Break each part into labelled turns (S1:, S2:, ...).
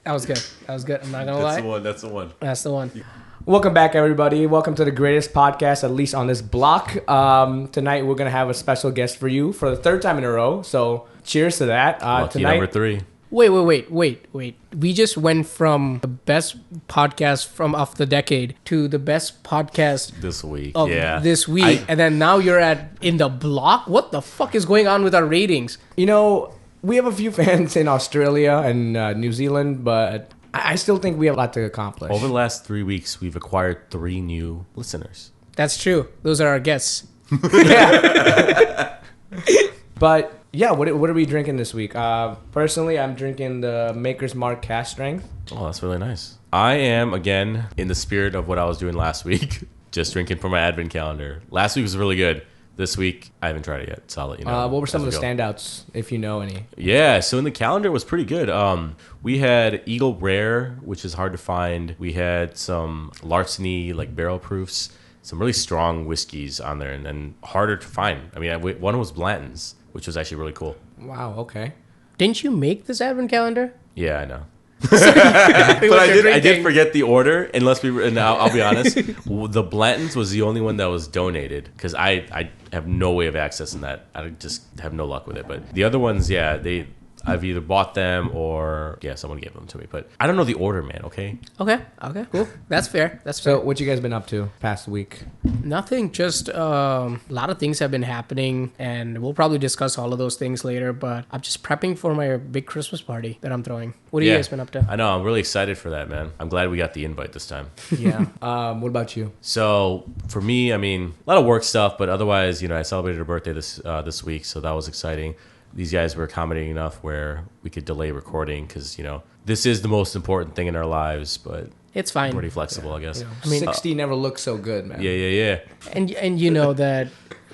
S1: That was good. That was good. I'm not gonna lie.
S2: That's the one.
S1: That's the one.
S3: Welcome back, everybody. Welcome to the greatest podcast, at least on this block. Tonight, we're going to have a special guest for you for the third time in a row. So, cheers to that.
S2: Lucky
S3: tonight,
S2: number 3.
S1: Wait. We just went from the best podcast of the decade to the best podcast
S2: This week.
S1: of this week. And then now you're in the block? What the fuck is going on with our ratings?
S3: You know, we have a few fans in Australia and New Zealand, but I still think we have a lot to accomplish.
S2: Over the last 3 weeks, we've acquired 3 new listeners.
S1: That's true. Those are our guests.
S3: Yeah. But yeah, what are we drinking this week? Personally, I'm drinking the Maker's Mark Cask Strength.
S2: Oh, that's really nice. I am, again, in the spirit of what I was doing last week, just drinking from my advent calendar. Last week was really good. This week, I haven't tried it yet, so I'll let you know.
S3: What were some of the standouts, if you know any?
S2: Yeah, so in the calendar, it was pretty good. We had Eagle Rare, which is hard to find. We had some Larceny, like barrel proofs, some really strong whiskeys on there, and then harder to find. I mean, one was Blanton's, which was actually really cool.
S3: Wow, okay.
S1: Didn't you make this advent calendar?
S2: Yeah, I know. But I did forget the order. And I'll be honest, the Blanton's was the only one that was donated because I have no way of accessing that. I just have no luck with it. But the other ones, yeah, I've either bought them or someone gave them to me. But I don't know the order, man. Okay.
S1: Okay, cool. That's fair.
S3: So what you guys been up to past week?
S1: Nothing. Just a lot of things have been happening, and we'll probably discuss all of those things later. But I'm just prepping for my big Christmas party that I'm throwing. What have you guys been up to?
S2: I know. I'm really excited for that, man. I'm glad we got the invite this time.
S3: Yeah. What about you?
S2: So for me, I mean, a lot of work stuff, but otherwise, I celebrated a birthday this week, so that was exciting. These guys were accommodating enough where we could delay recording because, this is the most important thing in our lives, but
S1: it's fine.
S2: Pretty flexible, I guess.
S3: I mean, 60 never looked so good, man.
S2: Yeah.
S1: And you know that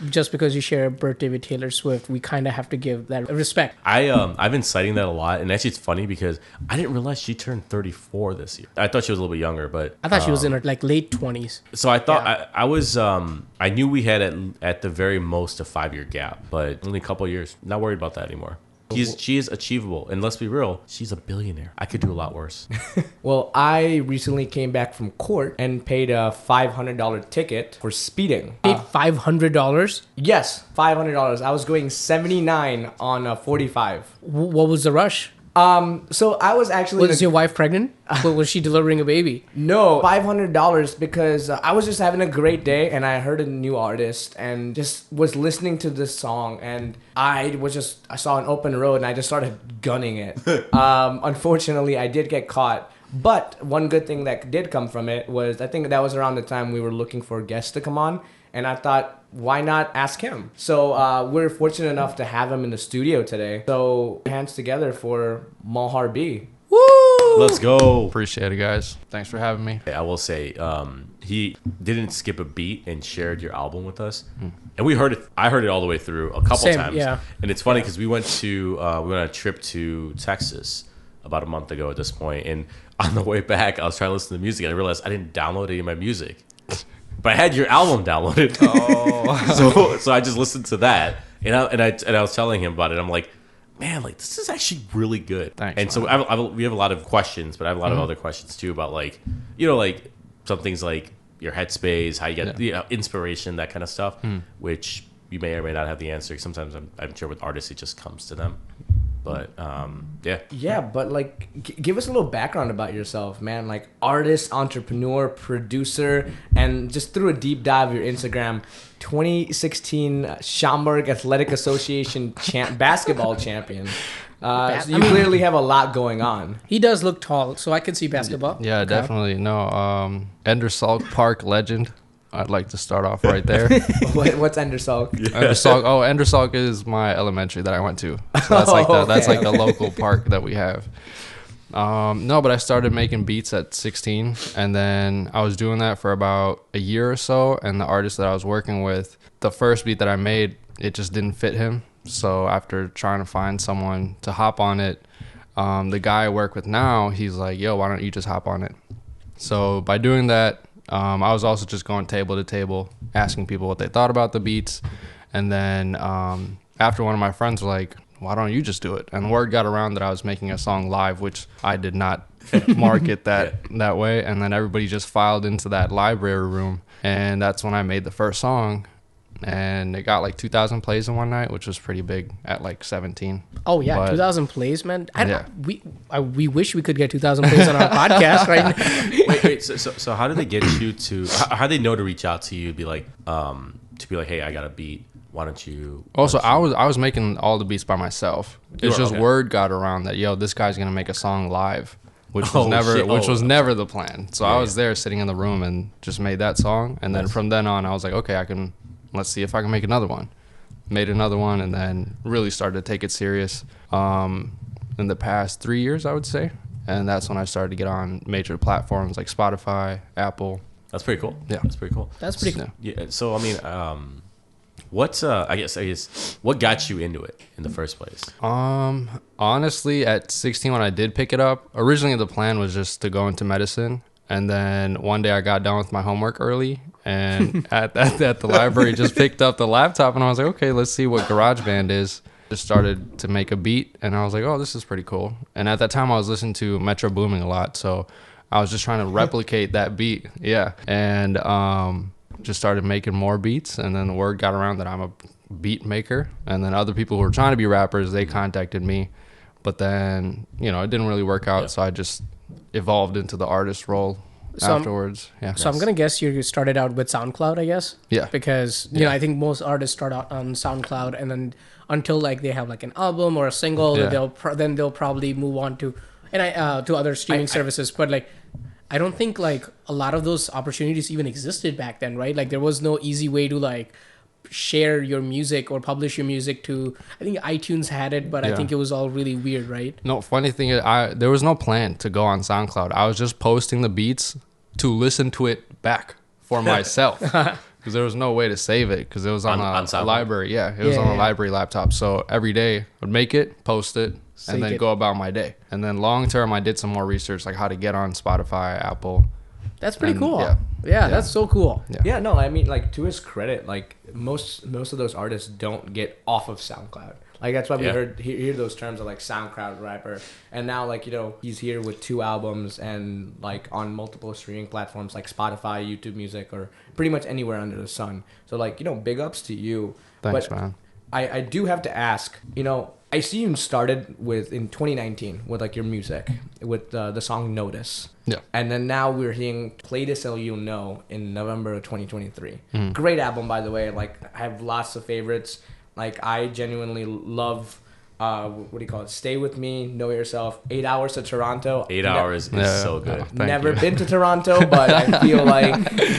S1: just because you share a birthday with Taylor Swift, we kind of have to give that respect.
S2: I've been citing that a lot, and actually it's funny because I didn't realize she turned 34 this year. I thought she was a little bit younger, but
S1: I thought she was in her late 20s.
S2: So I thought I knew we had at the very most a 5-year gap, but only a couple of years. Not worried about that anymore. She is achievable, and let's be real, she's a billionaire. I could do a lot worse.
S3: Well, I recently came back from court and paid a $500 ticket for speeding.
S1: Paid $500?
S3: Yes, $500. I was going 79 on 45.
S1: What was the rush?
S3: So I was actually...
S1: Was your wife pregnant? Was she delivering a baby?
S3: No, $500 because I was just having a great day and I heard a new artist and just was listening to this song and I saw an open road and I just started gunning it. Unfortunately, I did get caught. But one good thing that did come from it was I think that was around the time we were looking for guests to come on. And I thought, why not ask him? So we're fortunate enough to have him in the studio today. So hands together for MalharB.
S1: Woo!
S2: Let's go.
S4: Appreciate it, guys. Thanks for having me.
S2: I will say, he didn't skip a beat and shared your album with us. And we heard it. I heard it all the way through a couple times.
S1: Yeah.
S2: And it's funny because we went on a trip to Texas about a month ago at this point. And on the way back, I was trying to listen to music and I realized I didn't download any of my music. But I had your album downloaded. Oh. so I just listened to that. And I was telling him about it. I'm like, man, like this is actually really good.
S4: Thanks.
S2: And so we have a lot of questions, but I have a lot of other questions too about like some things like your headspace, how you get the inspiration, that kind of stuff, which you may or may not have the answer. Sometimes I'm sure with artists it just comes to them. But
S3: yeah, but like give us a little background about yourself, man. Like artist, entrepreneur, producer, and just through a deep dive of your Instagram, 2016 Schaumburg Athletic Association basketball champion. So you clearly have a lot going on.
S1: He does look tall, so I can see basketball.
S4: Yeah, okay. Definitely. No, Endersalk Park legend. I'd like to start off right there.
S3: What's Endersalk?
S4: Yeah. Endersalk is my elementary that I went to. So that's like the local park that we have. No, but I started making beats at 16, and then I was doing that for about a year or so. And the artist that I was working with, the first beat that I made, it just didn't fit him. So after trying to find someone to hop on it, the guy I work with now, he's like, "Yo, why don't you just hop on it?" So by doing that, I was also just going table to table, asking people what they thought about the beats. And then after one of my friends was like, "Why don't you just do it?" And word got around that I was making a song live, which I did not market that way. And then everybody just filed into that library room. And that's when I made the first song. And it got like 2,000 plays in one night, which was pretty big at like 17.
S1: Oh yeah,
S4: But
S1: 2,000 plays, man. We wish we could get 2,000 plays on our podcast right now.
S2: Wait. So how did they get you to? How did they know to reach out to you? Be like, hey, I got a beat. Why don't you?
S4: Also, I was making all the beats by myself. It's just
S2: okay.
S4: word got around that this guy's gonna make a song live, which was never the plan. So I was there sitting in the room and just made that song, and then from then on, I was like, okay, let's see if I can make another one. Made another one, and then really started to take it serious in the past 3 years, I would say. And that's when I started to get on major platforms like Spotify, Apple.
S2: That's pretty cool.
S4: Yeah.
S2: That's pretty cool.
S1: That's pretty cool.
S2: Yeah. So I mean, I guess what got you into it in the first place?
S4: Honestly, at 16 when I did pick it up, originally the plan was just to go into medicine. And then one day I got done with my homework early, and at the library just picked up the laptop, and I was like, okay, let's see what GarageBand is. Just started to make a beat, and I was like, oh, this is pretty cool. And at that time I was listening to Metro Booming a lot, so I was just trying to replicate that beat. Yeah. And just started making more beats, and then the word got around that I'm a beat maker, and then other people who were trying to be rappers, they contacted me. But then, it didn't really work out, so I just evolved into the artist role afterwards.
S1: So I'm gonna guess you started out with SoundCloud, I guess.
S4: Yeah.
S1: Because I think most artists start out on SoundCloud, and then until like they have like an album or a single, then they'll probably move on to to other streaming services. But like, I don't think like a lot of those opportunities even existed back then, right? Like there was no easy way to like share your music or publish your music to. I think iTunes had it, but I think it was all really weird, right?
S4: No, funny thing is, there was no plan to go on SoundCloud. I was just posting the beats to listen to it back for myself, because there was no way to save it, because it was on a library. Yeah, it was on a library laptop. So every day I'd make it, post it, and then go about my day. And then long term, I did some more research, like how to get on Spotify, Apple.
S1: That's pretty cool.
S4: Yeah,
S1: that's so cool.
S3: Yeah, no, I mean, like, to his credit, like, most of those artists don't get off of SoundCloud. Like, that's why we hear those terms of, like, SoundCloud rapper. And now, like, he's here with 2 albums and, like, on multiple streaming platforms like Spotify, YouTube Music, or pretty much anywhere under the sun. So, like, big ups to you.
S4: Thanks,
S3: but
S4: man.
S3: I do have to ask, I see you started in 2019 with like your music with the song Notice.
S4: Yeah.
S3: And then now we're hearing Play This So You'll Know in November of 2023. Great album, by the way. Like, I have lots of favorites. Like, I genuinely love what do you call it? Stay With Me, Know Yourself, 8 Hours to Toronto.
S2: 8 hours is so good.
S3: Never been to Toronto, but I feel like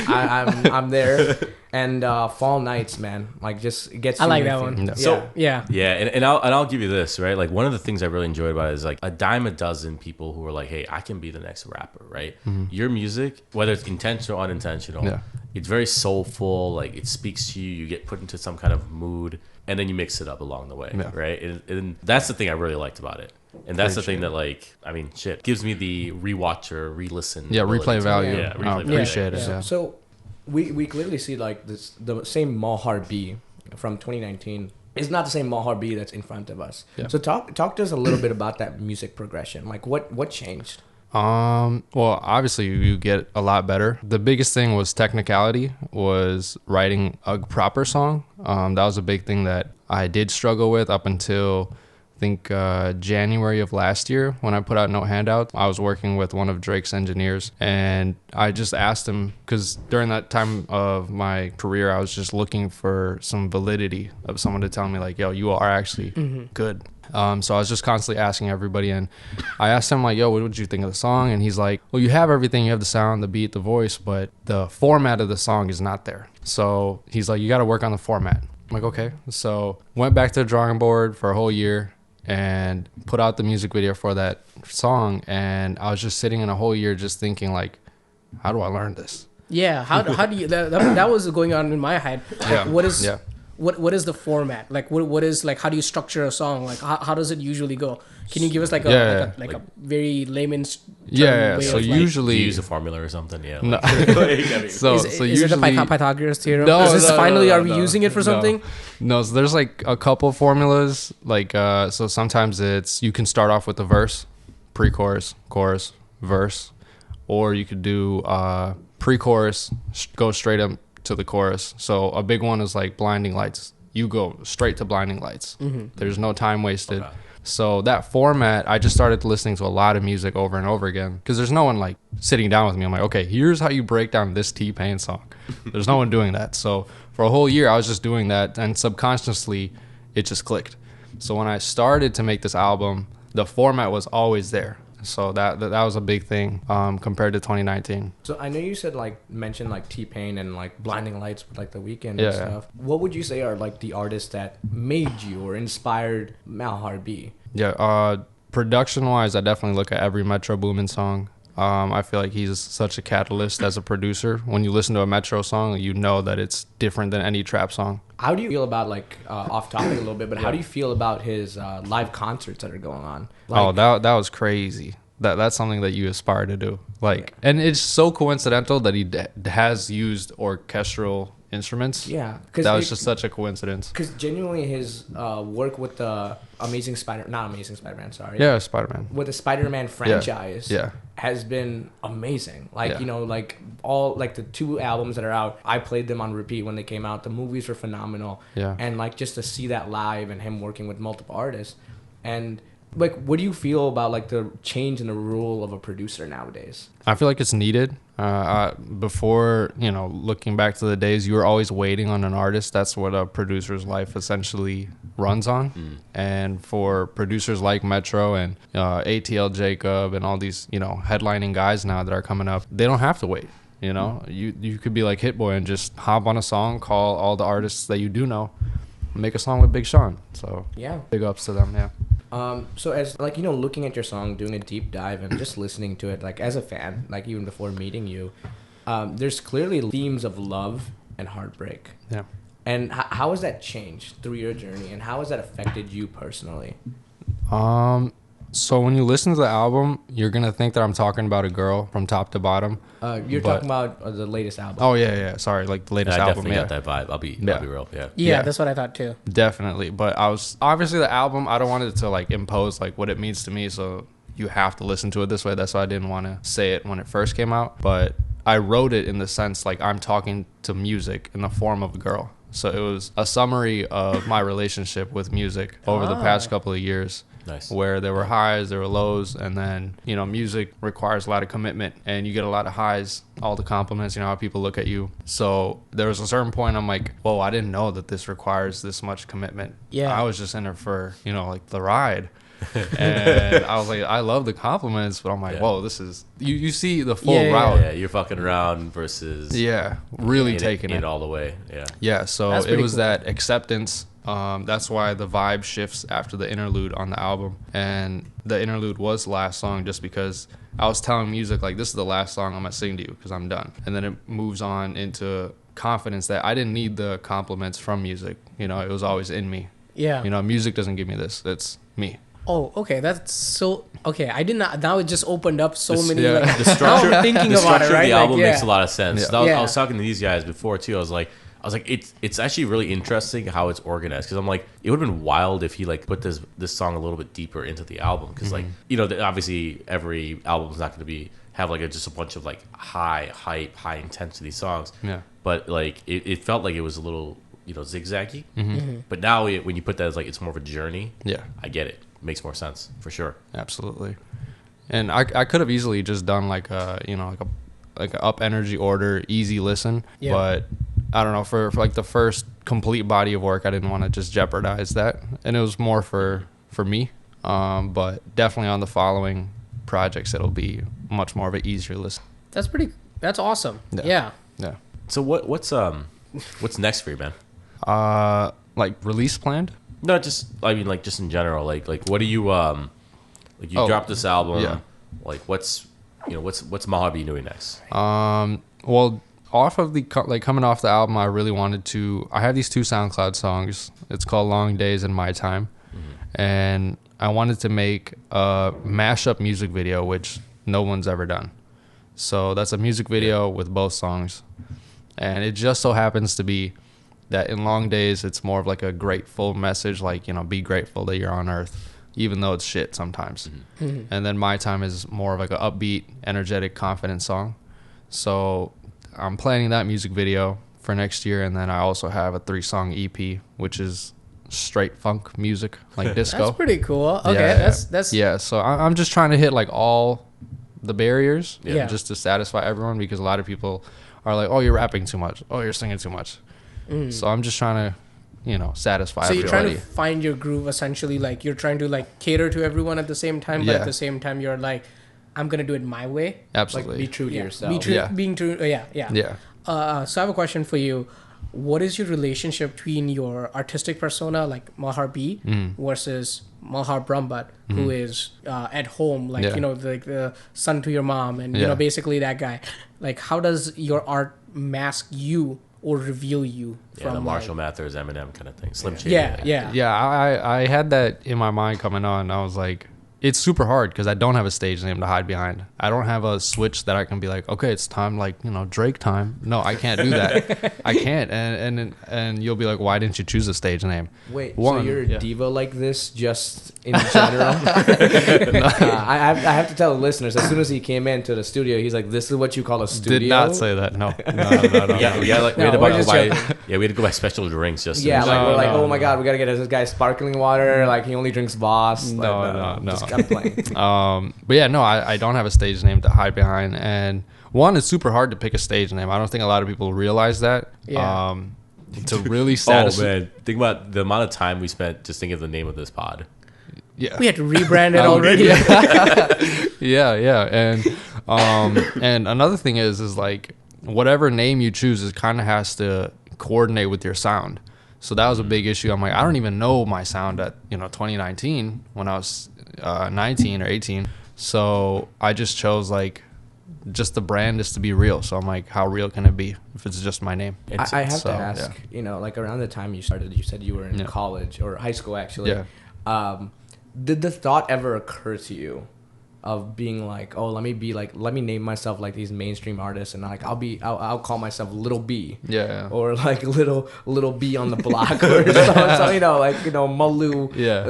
S3: I'm there. And Fall Nights, man, like, just it gets.
S1: I like that one.
S4: Yeah.
S2: So
S1: yeah,
S2: and I'll give you this, right? Like, one of the things I really enjoyed about it is like a dime a dozen people who are like, hey, I can be the next rapper, right? Your music, whether it's intentional or unintentional, it's very soulful. Like, it speaks to you. You get put into some kind of mood, and then you mix it up along the way, right? And that's the thing I really liked about it. And that's the thing that, like, I mean, shit, gives me the rewatch or re-listen.
S4: Yeah, replay value.
S2: Yeah, replay value.
S4: Appreciate it. Yeah.
S3: So we clearly see like the same MalharB from 2019 is not the same MalharB that's in front of us. Yeah. So talk to us a little bit about that music progression. Like, what changed?
S4: Well, obviously you get a lot better. The biggest thing was technicality, was writing a proper song. That was a big thing that I did struggle with up until I think January of last year when I put out No Handout. I was working with one of Drake's engineers, and I just asked him, because during that time of my career, I was just looking for some validity of someone to tell me like, yo, you are actually good. So I was just constantly asking everybody, and I asked him like, yo, what did you think of the song? And he's like, well, you have everything. You have the sound, the beat, the voice, but the format of the song is not there. So he's like, you got to work on the format. I'm like, okay. So went back to the drawing board for a whole year and put out the music video for that song. And I was just sitting in a whole year just thinking like, how do I learn this?
S1: Yeah. How do you, that was going on in my head. Like, what is the format? Like, what is, like, how do you structure a song? Like, how does it usually go? Can you give us like a very layman's way
S4: so
S1: of,
S4: usually
S2: do you use a formula or something? Yeah.
S4: No.
S1: So is it the Pythagoras theorem?
S4: No,
S1: are we using it for something?
S4: No, so there's like a couple formulas. Like, so sometimes it's, you can start off with the verse, pre-chorus, chorus, verse, or you could do pre-chorus, go straight up to the chorus. So a big one is like Blinding Lights. You go straight to Blinding Lights. There's no time wasted. Okay. So that format, I just started listening to a lot of music over and over again, because there's no one like sitting down with me. I'm like, okay, here's how you break down this T-Pain song. There's no one doing that. So for a whole year, I was just doing that, and subconsciously, it just clicked. So when I started to make this album, the format was always there. So that was a big thing compared to 2019.
S3: So I know you said mentioned T-Pain and like Blinding Lights with like The Weeknd and stuff. What would you say are like the artists that made you or inspired MalharB?
S4: Yeah, production wise, I definitely look at every Metro Boomin song. I feel like he's such a catalyst as a producer. When you listen to a Metro song, you know that it's different than any trap song.
S3: How do you feel about off topic a little bit, but how do you feel about his live concerts that are going on?
S4: That was crazy. That's something that you aspire to do. And it's so coincidental that he has used orchestral instruments.
S3: Yeah,
S4: that was just such a coincidence.
S3: Because genuinely, his work with the Spider-Man, sorry.
S4: Yeah, Spider-Man.
S3: With the Spider-Man franchise,
S4: yeah,
S3: has been amazing. All the 2 albums that are out, I played them on repeat when they came out. The movies were phenomenal.
S4: Yeah,
S3: and just to see that live and him working with multiple artists, and what do you feel about the change in the role of a producer nowadays?
S4: I feel like it's needed. Before, looking back to the days, you were always waiting on an artist. That's what a producer's life essentially runs on. And for producers like Metro and ATL Jacob and all these, headlining guys now that are coming up, they don't have to wait. You could be like Hit Boy and just hop on a song, call all the artists that you do know, make a song with Big Sean. So
S3: yeah,
S4: big ups to them. Yeah.
S3: So as looking at your song, doing a deep dive and just listening to it, as a fan, even before meeting you, there's clearly themes of love and heartbreak.
S4: Yeah.
S3: And how has that changed through your journey, and how has that affected you personally?
S4: So when you listen to the album, you're gonna think that I'm talking about a girl from top to bottom.
S3: You're talking about the latest album.
S4: Oh yeah. Sorry, the latest album.
S2: Definitely got that vibe. I'll be real.
S1: Yeah, that's what I thought too.
S4: Definitely, but I was obviously the album. I don't want it to impose what it means to me. So you have to listen to it this way. That's why I didn't want to say it when it first came out. But I wrote it in the sense I'm talking to music in the form of a girl. So it was a summary of my relationship with music over the past couple of years.
S2: Nice.
S4: Where there were highs, there were lows, and then, music requires a lot of commitment, and you get a lot of highs, all the compliments, how people look at you. So there was a certain point I'm like, whoa, I didn't know that this requires this much commitment.
S1: Yeah.
S4: I was just in it for, the ride. And I was like, I love the compliments, but I'm like, whoa, this is, you see the full route.
S2: Yeah, you're fucking around versus.
S4: Yeah, really taking it
S2: all the way. Yeah.
S4: Yeah, so it was cool. That acceptance. That's why the vibe shifts after the interlude on the album, and the interlude was the last song just because I was telling music this is the last song I'm gonna sing to you because I'm done, and then it moves on into confidence that I didn't need the compliments from music. It was always in me.
S1: Yeah.
S4: Music doesn't give me this. It's me.
S1: Oh, okay. That's so okay. I did not. Now it just opened up so many.
S2: The structure.
S1: Now I'm thinking
S2: the
S1: about it, right?
S2: Of the album makes a lot of sense.
S4: Yeah.
S2: I was talking to these guys before too. I was like, it's actually really interesting how it's organized, because I'm like, it would have been wild if he put this song a little bit deeper into the album, because obviously every album is not going to have just a bunch of high hype, high intensity songs.
S4: Yeah.
S2: But it felt like it was a little zigzaggy. But now when you put that as it's more of a journey.
S4: Yeah.
S2: I get it. Makes more sense for sure.
S4: Absolutely. And I could have easily just done a up energy order, easy listen. Yeah. But I don't know, for the first complete body of work, I didn't want to just jeopardize that, and it was more for me. But definitely on the following projects, it'll be much more of an easier listen.
S1: That's awesome. Yeah.
S2: So what's next for you, man?
S4: Release planned?
S2: No, just just in general, what do you dropped this album?
S4: Yeah.
S2: What's MalharB doing next?
S4: Well, off of the coming off the album, I really wanted to. I have these 2 SoundCloud songs. It's called Long Days and My Time, and I wanted to make a mashup music video, which no one's ever done. So that's a music video with both songs, and it just so happens to be that in Long Days, it's more of a grateful message, be grateful that you're on Earth. even though it's shit sometimes. And then My Time is more of like an upbeat, energetic, confident song. So I'm planning that music video for next year, and then I also have a 3-song EP, which is straight funk music, like disco.
S1: That's pretty cool. Okay, that's
S4: yeah. So I'm just trying to hit like all the barriers,
S1: Yeah.
S4: just to satisfy everyone, because a lot of people are like, "Oh, you're rapping too much. Oh, you're singing too much." So I'm just trying to, satisfy
S1: So you're
S4: everybody.
S1: trying to find your groove, essentially. Like you're trying to like cater to everyone at the same time, but
S4: Yeah.
S1: at the same time you're like, I'm gonna do it my way.
S4: Absolutely.
S3: Like, be true to
S1: Yeah.
S3: yourself.
S1: Be true.
S4: Yeah.
S1: Being true. Yeah. So I have a question for you. What is your relationship between your artistic persona, like MalharB, versus Malhar Brahmbhatt, who is at home, like
S4: Yeah.
S1: the son to your mom, and
S4: Yeah.
S1: basically that guy. Like, how does your art mask you or reveal you
S2: Yeah, the
S1: from
S2: Marshall
S1: like,
S2: Mathers, Eminem kind of thing. Slim Shady.
S4: Yeah, I had that in my mind coming on. I was like, it's super hard because I don't have a stage name to hide behind. I don't have a switch that I can be like, okay, it's time, like, Drake time. No, I can't do that. I can't. And you'll be like, why didn't you choose a stage name?
S3: Wait, so
S4: One,
S3: you're a
S4: yeah.
S3: diva like this just in general? I have to tell the listeners, as soon as he came into the studio, he's like, this is what you call a studio?
S4: Did not say that. No.
S2: Yeah, we had
S1: No,
S2: to
S1: we're
S2: go
S1: just
S2: buy.
S1: joking.
S2: Yeah, we had to go buy special drinks just. To
S3: Yeah,
S2: make
S3: like
S2: sure.
S3: we're like,
S4: no,
S3: oh my god, we gotta get this guy sparkling water. Like he only drinks Voss.
S4: No,
S3: Like,
S4: no.
S3: Just, I'm playing.
S4: But yeah, no, I don't have a stage name to hide behind. And one, it's super hard to pick a stage name. I don't think a lot of people realize that.
S1: Yeah.
S4: To really
S2: Oh
S4: satisfy.
S2: man, think about the amount of time we spent just thinking of the name of this pod.
S4: Yeah.
S1: we had to rebrand it already?
S4: Yeah. And another thing is like whatever name you choose is kind of has to coordinate with your sound. So that was a big issue. I'm like, I don't even know my sound at 2019 when I was 19 or 18. So I just chose like just the brand is to be real. So I'm like, how real can it be if it's just my name?
S3: I have
S4: So,
S3: to ask, like around the time you started, you said you were in
S4: Yeah.
S3: college or high school actually.
S4: Yeah.
S3: Did the thought ever occur to you of being like, oh, let me name myself like these mainstream artists, and like I'll call myself Little B.
S4: Yeah.
S3: Or like little B on the block or something, Malu.
S4: Yeah.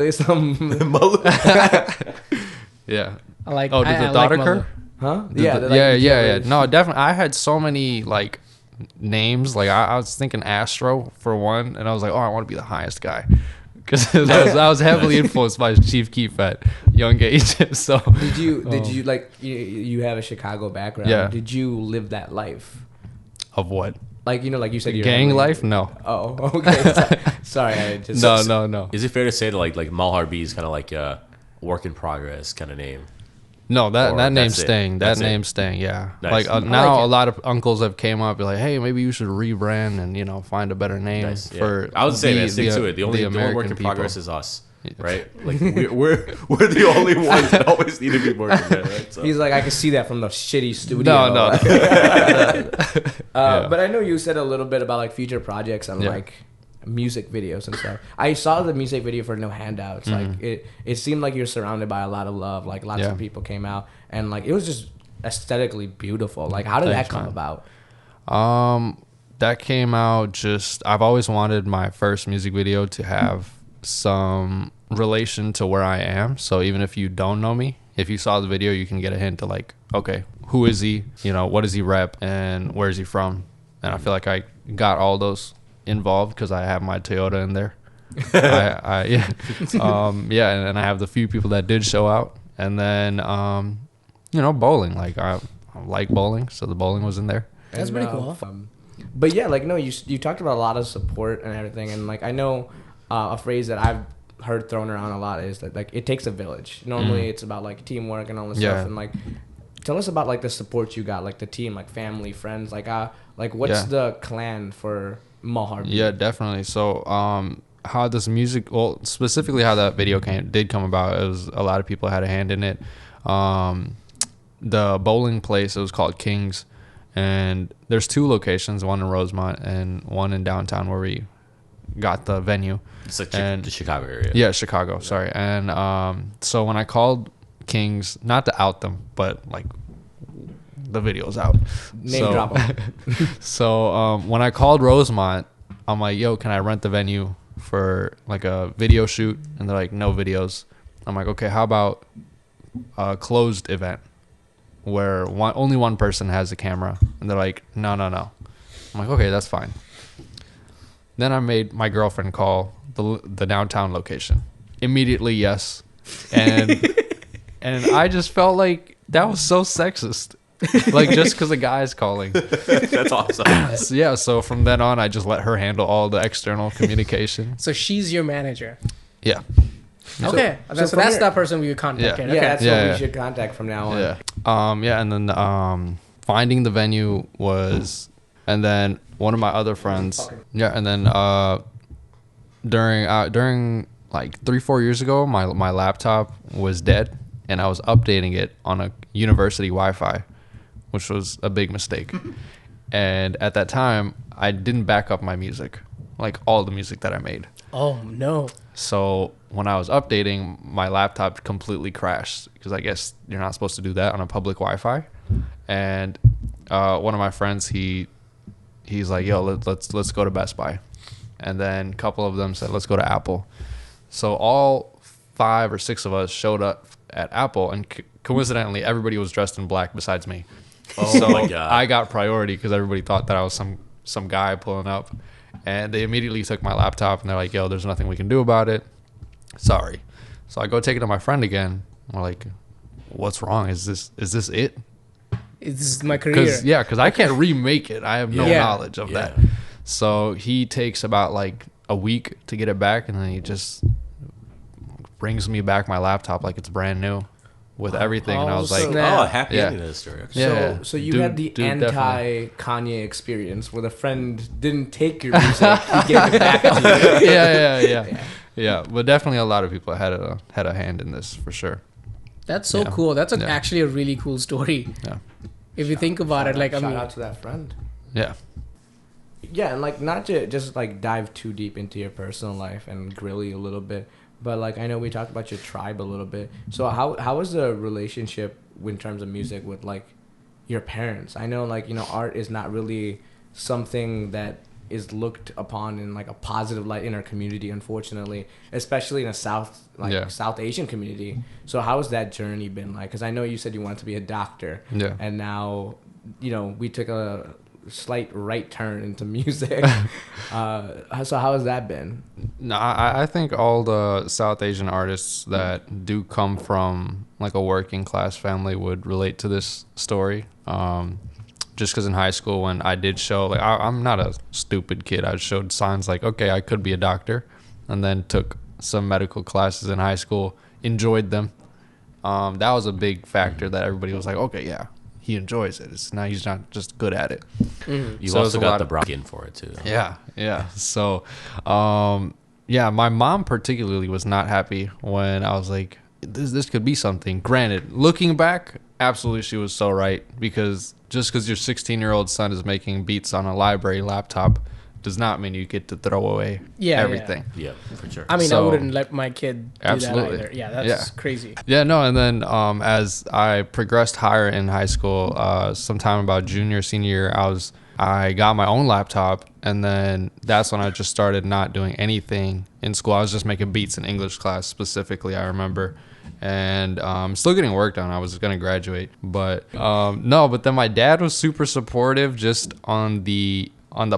S4: Yeah.
S1: I like.
S4: Oh, did
S1: I
S4: the thought
S1: like
S4: occur?
S1: Malu.
S3: Huh?
S4: Yeah. No, definitely. I had so many like names. Like I was thinking Astro for one, and I was like, oh, I want to be the highest guy, because I was heavily influenced by Chief Keef at young age. So
S3: Did you like you have a Chicago background?
S4: Yeah.
S3: Did you live that life?
S4: of what?
S3: Like like you said, you're
S4: Gang life? No.
S3: Oh, okay. Sorry, I just
S4: No.
S2: Is it fair to say that like MalharB is kind of like a work in progress kind of name?
S4: No, that
S2: Or
S4: name's
S2: that's it?
S4: staying.
S2: That's
S4: That
S2: it?
S4: name's staying. Yeah.
S2: Nice.
S4: Like
S2: I
S4: now,
S1: like it.
S4: a lot of uncles have came up, be like, "Hey, maybe you should rebrand and find a better name
S2: Nice. Yeah.
S4: for."
S2: I would say, man, stick to it. The only work
S4: American
S2: in
S4: people."
S2: progress is us, right? Like we're the only ones that always need to be working there, right? So.
S3: He's like, I can see that from the shitty studio.
S4: No.
S3: But I know you said a little bit about like future projects and
S4: Yeah.
S3: like music videos and stuff. I saw the music video for No Handouts. Like it seemed like you're surrounded by a lot of love. Like lots
S4: Yeah.
S3: of people came out and like it was just aesthetically beautiful. Like how did
S4: Thanks,
S3: that come
S4: man.
S3: about?
S4: That came out just. I've always wanted my first music video to have some relation to where I am. So even if you don't know me, if you saw the video, you can get a hint to like, okay, who is he? What does he rep and where is he from? And I feel like I got all those involved because I have my Toyota in there. And I have the few people that did show out, and then bowling. Like I like bowling, so the bowling was in there.
S1: That's
S3: And,
S1: pretty cool.
S3: But yeah, like no, you talked about a lot of support and everything, and like I know a phrase that I've heard thrown around a lot is that like it takes a village. Normally, it's about like teamwork and all this
S4: Yeah.
S3: stuff, and like tell us about like the support you got, like the team, like family, friends, like what's
S4: Yeah.
S3: the clan for MalharB?
S4: Yeah, definitely. So, how this music, well, specifically how that video did come about, it was a lot of people had a hand in it. The bowling place, it was called Kings, and there's 2 locations, one in Rosemont and one in downtown where we got the venue.
S2: It's like
S4: And-
S2: the Chicago area.
S4: Yeah, Chicago. Sorry. And so when I called Kings, not to out them, but like the video's out.
S3: Name drop 'em.
S4: So when I called Rosemont, I'm like, yo, can I rent the venue for like a video shoot? And they're like, no videos. I'm like, okay, how about a closed event where only one person has a camera? And they're like, no. I'm like, okay, that's fine. Then I made my girlfriend call the downtown location. Immediately, yes. And and I just felt like that was so sexist. Like, just because a guy's calling.
S2: That's awesome.
S4: So, yeah, so from then on, I just let her handle all the external communication.
S1: So she's your manager.
S4: Yeah.
S1: Okay, so that's that person we would contact.
S4: Yeah.
S1: Okay.
S3: Yeah, that's what
S4: Yeah.
S3: we should contact from now on.
S4: Yeah. And then finding the venue was, and then one of my other friends. Yeah, and then during like 3-4 years ago, my laptop was dead, and I was updating it on a university Wi-Fi, which was a big mistake. And at that time, I didn't back up my music, like all the music that I made.
S1: Oh no.
S4: So when I was updating, my laptop completely crashed, because I guess you're not supposed to do that on a public Wi-Fi. And one of my friends, he's like, yo, let's go to Best Buy. And then a couple of them said, let's go to Apple. So all 5 or 6 of us showed up at Apple, and coincidentally, everybody was dressed in black besides me.
S2: Oh
S4: So
S2: my God.
S4: I got priority because everybody thought that I was some guy pulling up. And they immediately took my laptop, and they're like, yo, there's nothing we can do about it. Sorry. So I go take it to my friend again. We're like, what's wrong? Is this it?
S1: This is my career.
S4: Because I can't remake it. I have no
S1: Yeah.
S4: knowledge of that. So he takes about like a week to get it back, and then he just brings me back my laptop like it's brand new with everything. And I was like,
S1: snap.
S2: Oh, happy
S4: Yeah.
S2: ending to this story. Okay.
S4: Yeah.
S3: So you
S4: Dude-
S3: had the
S4: dude, definitely.
S3: anti-Kanye experience where the friend didn't take your music, he gave it back to you.
S4: Yeah. But definitely a lot of people had a hand in this for sure.
S1: That's so
S4: Yeah.
S1: cool. That's
S4: Yeah.
S1: actually a really cool story.
S4: Yeah.
S1: If you think about it, like I
S3: Shout
S1: mean,
S3: out to that friend.
S4: Yeah.
S3: Yeah, and like not to just like dive too deep into your personal life and grill you a little bit, but like I know we talked about your tribe a little bit. So how was the relationship in terms of music with like your parents? I know like, you know, art is not really something that is looked upon in like a positive light in our community, unfortunately, especially in a South Asian community. So how has that journey been like? Because I know you said you wanted to be a doctor, and now, you know, we took a slight right turn into music. So how has that been?
S4: No, I think all the South Asian artists that do come from like a working class family would relate to this story. Just because in high school, when I did show, like I'm not a stupid kid. I showed signs like, okay, I could be a doctor, and then took some medical classes in high school, enjoyed them. That was a big factor that everybody was like, okay, yeah, he enjoys it. It's not, he's not just good at it.
S2: You
S4: So
S2: also
S4: there's a
S2: got
S4: lot
S2: the
S4: of-
S2: Braugher for it too.
S4: Yeah. So, yeah, my mom particularly was not happy when I was like, this could be something. Granted, looking back, absolutely she was so right, because just because your 16-year-old son is making beats on a library laptop does not mean you get to throw away everything.
S2: Yeah, for sure.
S1: I mean, I
S4: So-
S1: wouldn't let my kid do
S4: Absolutely.
S1: that either. Yeah, that's crazy.
S4: Yeah, no, and then as I progressed higher in high school, sometime about junior, senior year, I got my own laptop, and then that's when I just started not doing anything in school. I was just making beats in English class specifically, I remember. And still getting work done. I was gonna graduate, but but then my dad was super supportive, just on the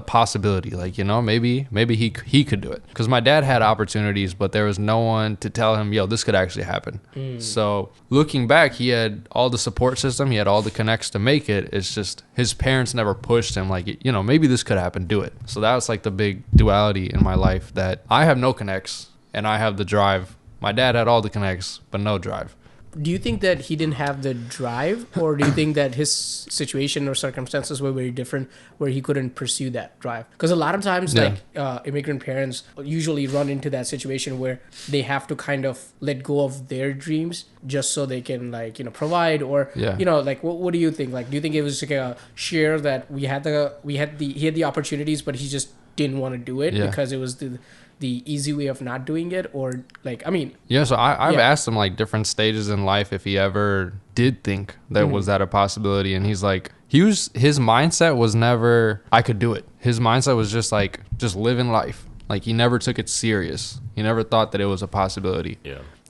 S4: possibility, like, you know, maybe he could do it, because my dad had opportunities, but there was no one to tell him, yo, this could actually happen. So looking back, he had all the support system, he had all the connects to make it. It's just his parents never pushed him, like, you know, maybe this could happen, do it. So that was like the big duality in my life, that I have no connects and I have the drive. My dad had all the connects, but no drive.
S1: Do you think that he didn't have the drive, or do you think that his situation or circumstances were very different where he couldn't pursue that drive? Because a lot of times, like immigrant parents usually run into that situation where they have to kind of let go of their dreams just so they can, like, you know, provide, or you know, like, what do you think? Like, do you think it was like a share that he had the opportunities, but he just didn't want to do it because it was the easy way of not doing it? Or like, I mean,
S4: so I've asked him like different stages in life if he ever did think that was that a possibility, and he's like, his mindset was never I could do it. His mindset was just like, just living life. Like, he never took it serious. He never thought that it was a possibility.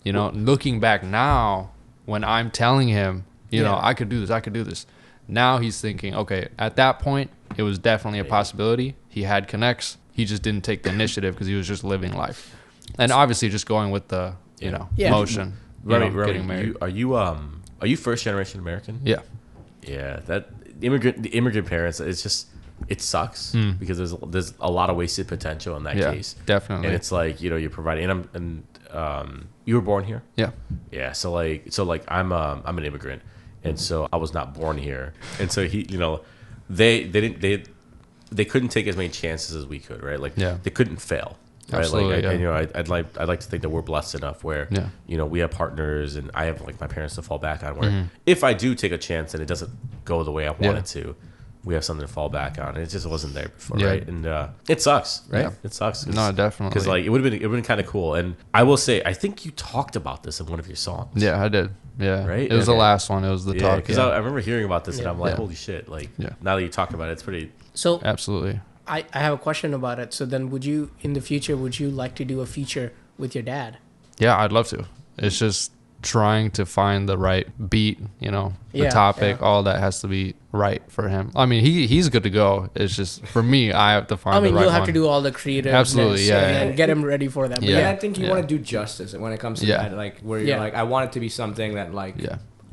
S4: You know, looking back now, when I'm telling him, you know, I could do this. Now he's thinking, okay, at that point, it was definitely a possibility. He had connects. He just didn't take the initiative because he was just living life. And obviously just going with the, you know, motion. Getting married.
S2: Are you first generation American?
S4: Yeah.
S2: Yeah. The immigrant parents, it's just, it sucks because there's a lot of wasted potential in that case.
S4: Definitely.
S2: And it's like, you know, you're providing, and you were born here?
S4: Yeah.
S2: Yeah. So I'm an immigrant, and so I was not born here. And so he, you know, they couldn't take as many chances as we could, right? Like they couldn't fail. Right.
S4: Absolutely,
S2: and, you know, I'd like to think that we're blessed enough where, you know, we have partners and I have like my parents to fall back on where if I do take a chance and it doesn't go the way I want it to, we have something to fall back on. It just wasn't there before, right? And it sucks, right? Yeah. It sucks.
S4: No, definitely.
S2: Because like it would have been kind of cool. And I will say, I think you talked about this in one of your songs.
S4: Yeah, I did. Yeah,
S2: right.
S4: It was the last one. It was the talk.
S2: Because I remember hearing about this, and I'm like, holy shit! Like now that you talk about it, it's pretty.
S1: So
S4: absolutely.
S1: I have a question about it. So then, would you in the future like to do a feature with your dad?
S4: Yeah, I'd love to. It's just trying to find the right beat, you know, the topic, all that has to be right for him. I mean, he's good to go. It's just for me, I have to find the right one.
S1: You'll have to do all the creative.
S4: Absolutely,
S1: and get him ready for that. But
S3: I think you want to do justice when it comes to that, like where you're like, I want it to be something that like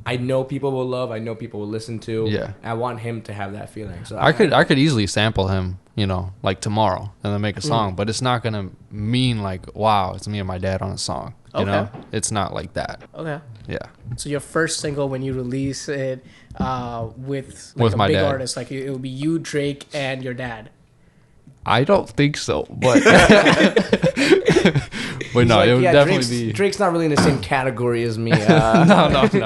S3: I know people will love, I know people will listen to. Yeah. I want him to have that feeling. So I
S4: could easily sample him, you know, like tomorrow and then make a song, but it's not gonna mean like, wow, it's me and my dad on a song. You know? It's not like that.
S1: Okay.
S4: Yeah.
S1: So your first single when you release it with a
S4: my
S1: big
S4: dad.
S1: artist, like it will be you, Drake, and your dad.
S4: I don't think so, but but no,
S3: like,
S4: it would definitely be.
S3: Drake's not really in the same category as me.
S4: No.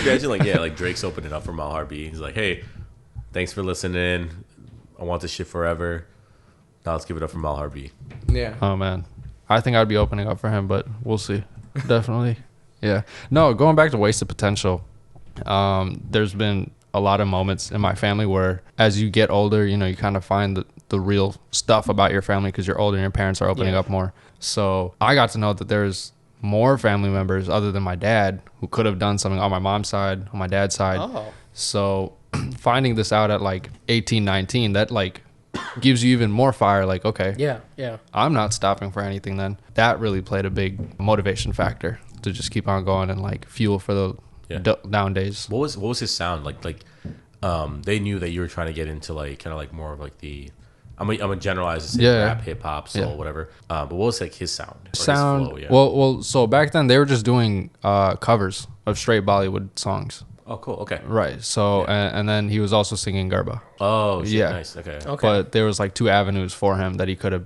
S2: Imagine like Drake's opening up for MalharB. He's like, hey, thanks for listening. I want this shit forever. Now let's give it up for MalharB.
S3: Yeah.
S4: Oh man, I think I'd be opening up for him, but we'll see. Definitely. Yeah. No, going back to wasted potential. There's been a lot of moments in my family where as you get older, you know, you kind of find the real stuff about your family because you're older and your parents are opening up more. So I got to know that there's more family members other than my dad who could have done something on my mom's side, on my dad's side. Oh. So finding this out at like 18, 19, that like gives you even more fire. Like, okay,
S1: yeah,
S4: I'm not stopping for anything then. That really played a big motivation factor to just keep on going and like fuel for the down days.
S2: What was his sound like? They knew that you were trying to get into like kind of like more of like the I'm gonna generalize this rap, hip hop, soul, whatever. But what was like his sound? His flow,
S4: well, so back then they were just doing covers of straight Bollywood songs.
S2: Oh, cool. Okay.
S4: Right. So and then he was also singing Garba.
S2: Oh, shit, nice. Okay.
S4: But there was like two avenues for him that he could have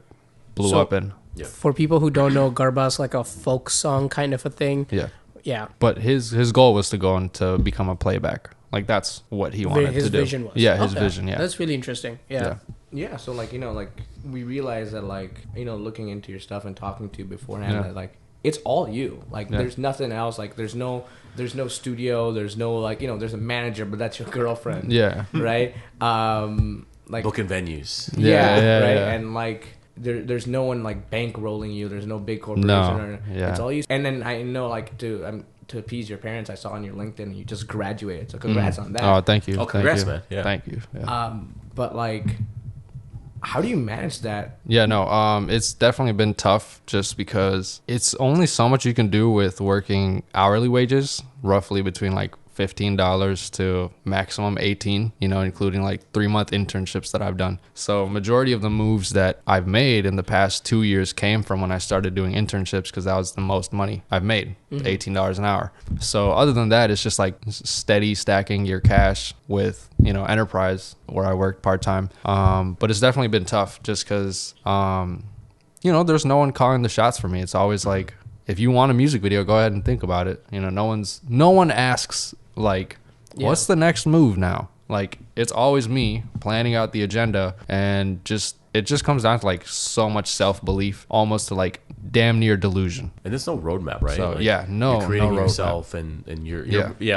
S4: blew up in.
S1: Yeah. For people who don't know, Garba's like a folk song kind of a thing.
S4: Yeah.
S1: Yeah.
S4: But his goal was to go on to become a playback. Like that's what he wanted to do.
S1: His vision was.
S4: Yeah, his vision. Yeah.
S1: That's really interesting.
S3: Yeah, so like, you know, like we realized that like, you know, looking into your stuff and talking to you beforehand that like it's all you. Like there's nothing else. Like there's no studio, there's no like, you know, there's a manager, but that's your girlfriend. Yeah. Right? Like
S2: booking venues.
S3: Yeah, right. Yeah. And like there's no one like bankrolling you, there's no big corporation it's all you. And then I know like to appease your parents, I saw on your LinkedIn you just graduated. So congrats on that.
S4: Oh, thank you.
S2: Oh, congrats, man. Yeah.
S4: Thank you. Yeah.
S3: But like how do you manage that?
S4: Yeah, no, it's definitely been tough just because it's only so much you can do with working hourly wages, roughly between like $15 to maximum 18, you know, including like 3-month internships that I've done. So majority of the moves that I've made in the past 2 years came from when I started doing internships because that was the most money I've made, $18 an hour. So other than that, it's just like steady stacking your cash with, you know, enterprise where I worked part-time. But it's definitely been tough just because, you know, there's no one calling the shots for me. It's always like, if you want a music video, go ahead and think about it. You know, no one asks like, what's the next move now? Like, it's always me planning out the agenda, and it just comes down to like so much self-belief, almost to like damn near delusion.
S2: And there's no roadmap, right?
S4: So,
S2: like,
S4: yeah,
S2: you're creating
S4: no
S2: yourself, and you're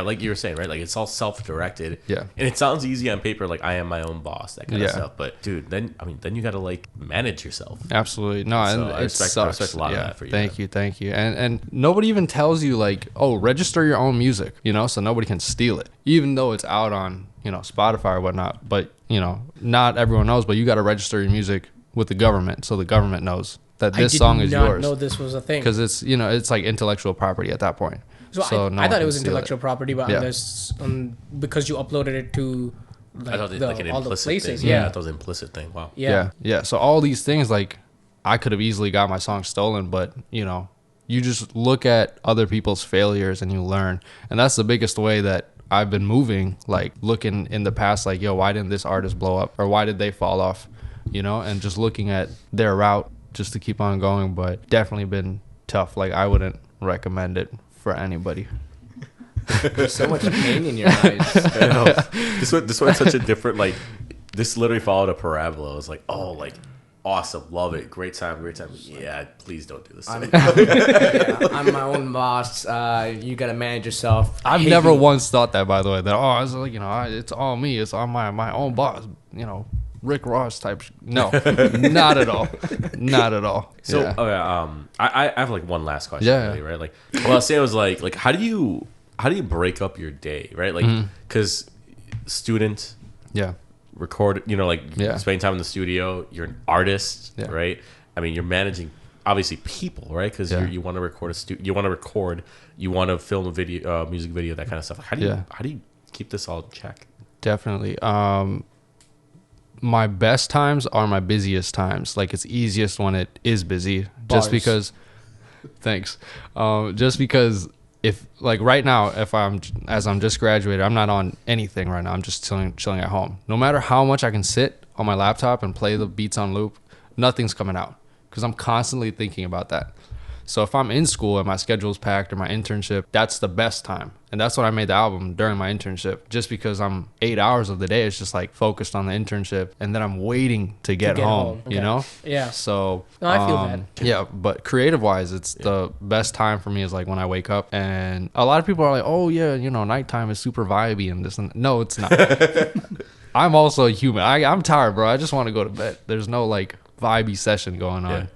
S2: like you were saying, right? Like it's all self-directed.
S4: Yeah.
S2: And it sounds easy on paper, like I am my own boss, that kind of stuff. But dude, then you got to like manage yourself.
S4: Absolutely. No,
S2: So
S4: and
S2: I
S4: it
S2: respect
S4: sucks.
S2: a lot of that for you.
S4: Thank you. And nobody even tells you like, oh, register your own music, you know, so nobody can steal it, even though it's out on, you know, Spotify or whatnot. But, you know, not everyone knows, but you got to register your music with the government, so the government knows that this song is yours.
S1: I did not know this was a thing.
S4: Because it's, you know, it's like intellectual property at that point.
S1: So
S4: no
S1: I
S4: one
S1: thought it
S4: can
S1: was
S4: steal
S1: intellectual property, but
S4: Yeah.
S1: unless because you uploaded it to like,
S2: I thought it was like an
S1: all the
S2: implicit
S1: places.
S2: thing.
S1: Yeah.
S2: I thought it was an implicit thing. Wow.
S1: Yeah.
S4: So all these things, like, I could have easily got my song stolen, but, you know, you just look at other people's failures and you learn. And that's the biggest way that I've been moving, like looking in the past, like, yo, why didn't this artist blow up, or why did they fall off, you know, and just looking at their route just to keep on going. But definitely been tough. Like, I wouldn't recommend it for anybody.
S3: There's so much pain in your eyes.
S2: I know. This one's such a different, like, this literally followed a parabola. It was like, oh, like, awesome, love it, great time. Yeah, please don't do this.
S3: I'm my own boss. You gotta manage yourself.
S4: I've
S3: Hate
S4: never
S3: me.
S4: once thought that, by the way, that, oh, I was like, you know, it's all me. It's all my own boss, you know, Rick Ross type. No, not at all. Not at all.
S2: So,
S4: Yeah.
S2: okay, I have like one last question,
S4: Yeah.
S2: really, right? Like, well, I'll say it was like, how do you break up your day, right? Like, because student,
S4: Yeah.
S2: record, you know, like
S4: Yeah.
S2: spending time in the studio, you're an artist,
S4: Yeah.
S2: right? I mean, you're managing obviously people, right? Because
S4: Yeah.
S2: you want to record you want to film a video, music video, that kind of stuff. How do you keep this all in check?
S4: Definitely. My best times are my busiest times. Like, it's easiest when it is busy.
S3: Bars.
S4: Just because. Thanks. Just because if, like, right now, as I'm just graduated, I'm not on anything right now. I'm just chilling at home. No matter how much I can sit on my laptop and play the beats on loop, nothing's coming out because I'm constantly thinking about that. So if I'm in school and my schedule's packed or my internship, that's the best time. And that's when I made the album, during my internship, just because I'm 8 hours of the day, it's just like focused on the internship. And then I'm waiting to get home,
S1: Okay.
S4: you know?
S1: Yeah.
S4: So
S1: No, I feel that.
S4: Yeah, but creative wise, it's the best time for me is like when I wake up. And a lot of people are like, oh yeah, you know, nighttime is super vibey and this and that. No, it's not. I'm also a human. I'm tired, bro. I just want to go to bed. There's no like vibey session going on.
S2: Yeah.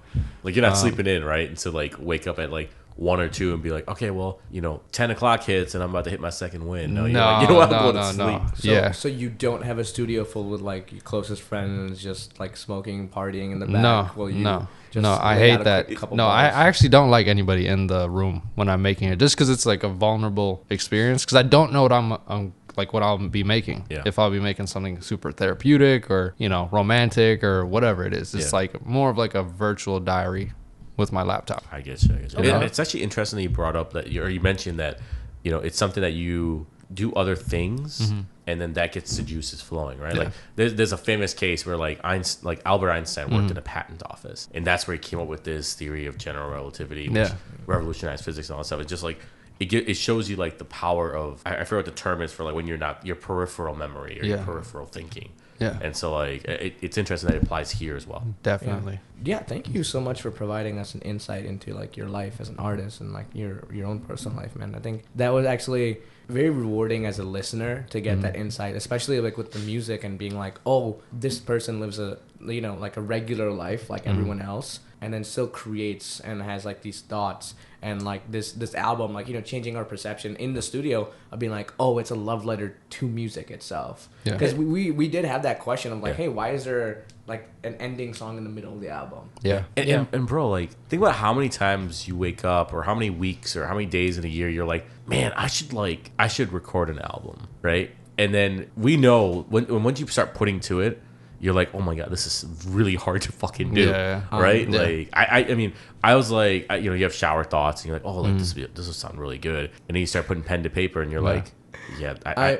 S2: Like, you're not sleeping in, right? And so like wake up at like 1 or 2 and be like, okay, well, you know, 10 o'clock hits and I'm about to hit my second win. No, you're like, you know what? I'm going to sleep.
S3: So you don't have a studio full with like your closest friends just like smoking, partying in the back?
S4: No,
S3: just
S4: I
S3: lay
S4: hate
S3: out a
S4: that.
S3: couple
S4: No, I
S3: bars?
S4: actually don't like anybody in the room when I'm making it, just because it's like a vulnerable experience. Because I don't know what I'm like what I'll be making.
S2: Yeah.
S4: If I'll be making something super therapeutic or, you know, romantic or whatever it is. It's like more of like a virtual diary with my laptop.
S2: I get you.
S1: Okay.
S2: And it's actually interesting that you brought up that, you mentioned that, you know, it's something that you do other things, and then that gets the juices flowing, right?
S4: Yeah.
S2: Like there's a famous case where like Albert Einstein worked in a patent office, and that's where he came up with this theory of general relativity, which revolutionized physics and all that stuff. It's just like it shows you like the power of, I forget what the term is for, like when you're not, your peripheral memory or your peripheral thinking.
S4: Yeah.
S2: And so like it's interesting that it applies here as well.
S4: Definitely.
S3: Yeah, thank you so much for providing us an insight into like your life as an artist and like your own personal life, man. I think that was actually very rewarding as a listener to get that insight, especially like with the music and being like, oh, this person lives a, you know, like a regular life like everyone else, and then still creates and has like these thoughts. And like this album, like, you know, changing our perception in the studio of being like, oh, it's a love letter to music itself.
S4: Yeah.
S3: Because we did have that question of like, hey, why is there like an ending song in the middle of the album?
S4: Yeah.
S2: And bro, like, think about how many times you wake up, or how many weeks, or how many days in a year you're like, man, I should record an album, right? And then we know once you start putting to it, you're like, oh my god, this is really hard to fucking do, right?
S4: Yeah.
S2: Like, I mean, I was like, you know, you have shower thoughts, and you're like, oh, like this will sound really good, and then you start putting pen to paper, and you're like, yeah, I'm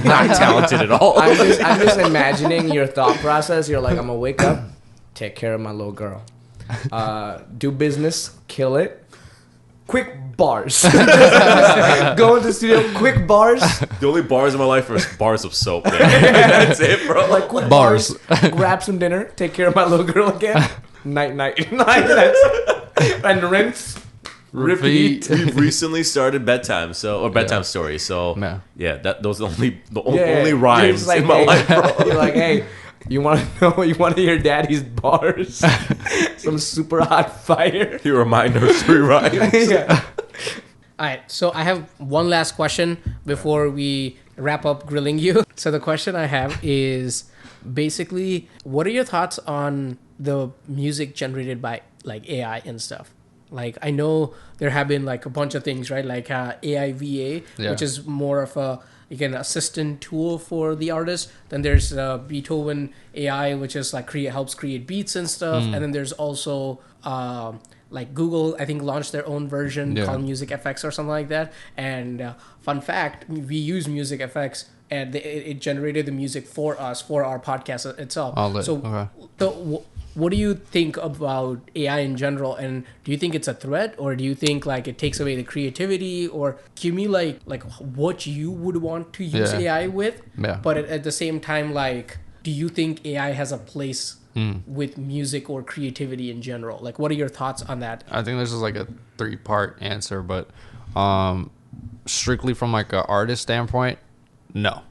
S2: not talented at all.
S3: I'm just imagining your thought process. You're like, I'm gonna wake up, take care of my little girl, do business, kill it. Quick bars. Go into the studio, quick bars.
S2: The only bars in my life are bars of soap. That's it, bro.
S3: Like quick
S4: Bars.
S3: Grab some dinner, take care of my little girl again. Night. Like, that's and rinse.
S4: Repeat.
S2: We've recently started bedtime, or bedtime stories. So
S4: Yeah.
S2: those are the only rhymes
S3: like,
S2: in my life, bro.
S3: You're like, hey, you want to know? You want to hear Daddy's bars? Some super hot fire.
S2: Here are my nursery rhymes.
S3: Yeah.
S1: All right, so I have one last question before we wrap up grilling you. So the question I have is basically, what are your thoughts on the music generated by like AI and stuff? Like, I know there have been like a bunch of things, right? Like AIVA, which is more of a assistant tool for the artist. Then there's Beethoven AI, which is like helps create beats and stuff. And then there's also like Google, I think, launched their own version called Music FX or something like that. And fun fact, we use Music FX and it generated the music for us for our podcast itself. What do you think about AI in general, and do you think it's a threat, or do you think like it takes away the creativity, or give me like what you would want to use AI with? But at the same time, like, do you think AI has a place with music or creativity in general? Like, what are your thoughts on that?
S4: I think this is like a 3-part answer, but strictly from like an artist standpoint, no,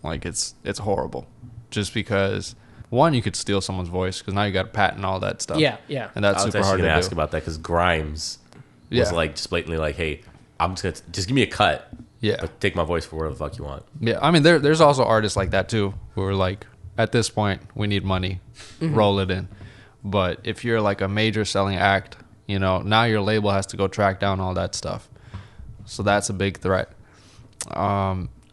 S4: like it's horrible, just because. One, you could steal someone's voice because now you got to patent all that stuff.
S1: Yeah.
S4: And that's super hard to do.
S2: I was actually going to ask about that because Grimes was like just blatantly like, hey, I'm just going to just give me a cut.
S4: Yeah.
S2: But take my voice for whatever the fuck you want.
S4: Yeah. I mean, there's also artists like that too who are like, at this point, we need money. Roll it in. But if you're like a major selling act, you know, now your label has to go track down all that stuff. So that's a big threat.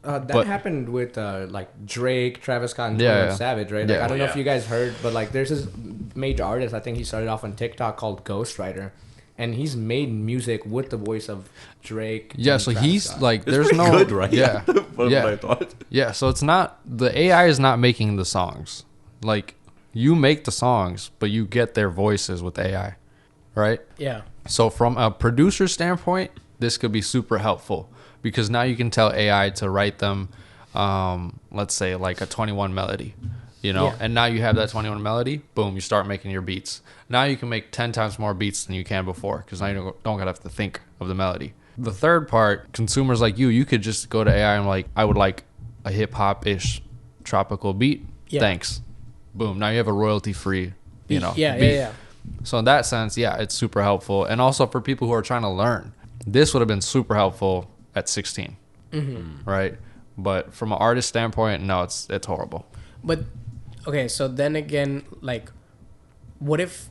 S3: That happened with like Drake, Travis Scott, and 21 Savage, right? Like, I don't know if you guys heard, but like there's this major artist, I think he started off on TikTok, called Ghostwriter, and he's made music with the voice of Drake.
S4: Yeah, so he's
S3: Scott.
S4: like,
S2: It's
S4: there's no
S2: good, right?
S4: Yeah,
S2: What I thought.
S4: Yeah. So it's not, the AI is not making the songs. Like, you make the songs, but you get their voices with AI, right?
S1: Yeah.
S4: So from a producer standpoint, this could be super helpful. Because now you can tell AI to write them, let's say like a 21 melody, you know, and now you have that 21 melody, boom, you start making your beats. Now you can make 10 times more beats than you can before because now you don't gotta have to think of the melody. The third part, consumers like you could just go to AI and like, I would like a hip hop-ish tropical beat. Yeah. Thanks. Boom. Now you have a royalty-free, you know, beat. So in that sense, it's super helpful. And also for people who are trying to learn, this would have been super helpful at 16, right? But from an artist standpoint, no, it's horrible.
S1: But okay, so then again, like, what if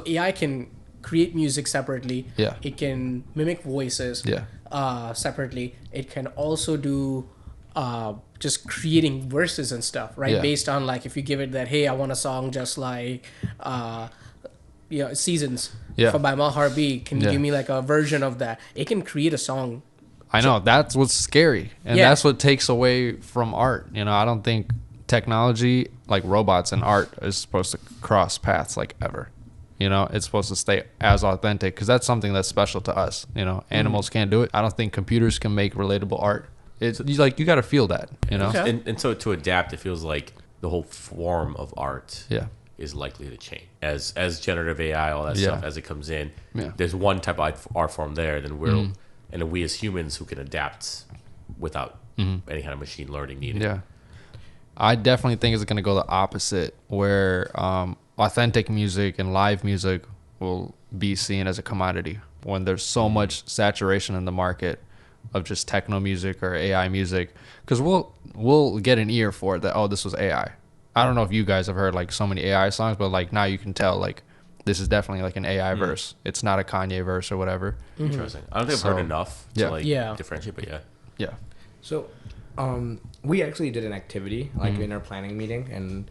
S1: AI can create music separately?
S4: Yeah.
S1: It can mimic voices. Yeah. Separately. It can also do just creating verses and stuff, right?
S4: Yeah.
S1: Based on like if you give it that, hey, I want a song just like Seasons by MalharB. Can you give me like a version of that? It can create a song.
S4: I know, that's what's scary. And that's what takes away from art. You know, I don't think technology, like robots and art, is supposed to cross paths like ever. You know, it's supposed to stay as authentic because that's something that's special to us. You know, animals can't do it. I don't think computers can make relatable art. It's like, you got to feel that, you know?
S2: Okay. And so to adapt, it feels like the whole form of art is likely to change. As generative AI, all that stuff, as it comes in, there's one type of art form there, then we're... And we as humans who can adapt without any kind of machine learning needed.
S4: Yeah. I definitely think it's going to go the opposite, where authentic music and live music will be seen as a commodity when there's so much saturation in the market of just techno music or AI music. Because we'll get an ear for it that, oh, this was AI. I don't know if you guys have heard like so many AI songs, but like now you can tell like, this is definitely like an AI verse. It's not a Kanye verse or whatever.
S2: Interesting. I don't think I've heard enough to differentiate, but
S4: yeah.
S3: So, we actually did an activity like in our planning meeting, and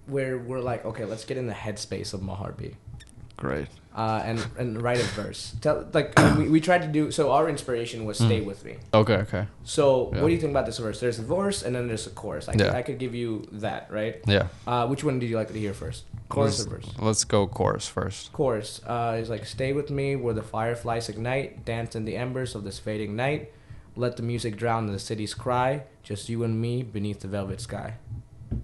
S3: where we're like, okay, let's get in the headspace of MalharB.
S4: Great.
S3: And write a verse. We tried to do, so our inspiration was Stay With Me.
S4: Okay.
S3: So what do you think about this verse? There's a verse and then there's a chorus. I could give you that, right?
S4: Yeah.
S3: Which one did you like to hear first? Chorus or verse?
S4: Let's go chorus first.
S3: Chorus. It's like, stay with me where the fireflies ignite, dance in the embers of this fading night. Let the music drown the city's cry, just you and me beneath the velvet sky.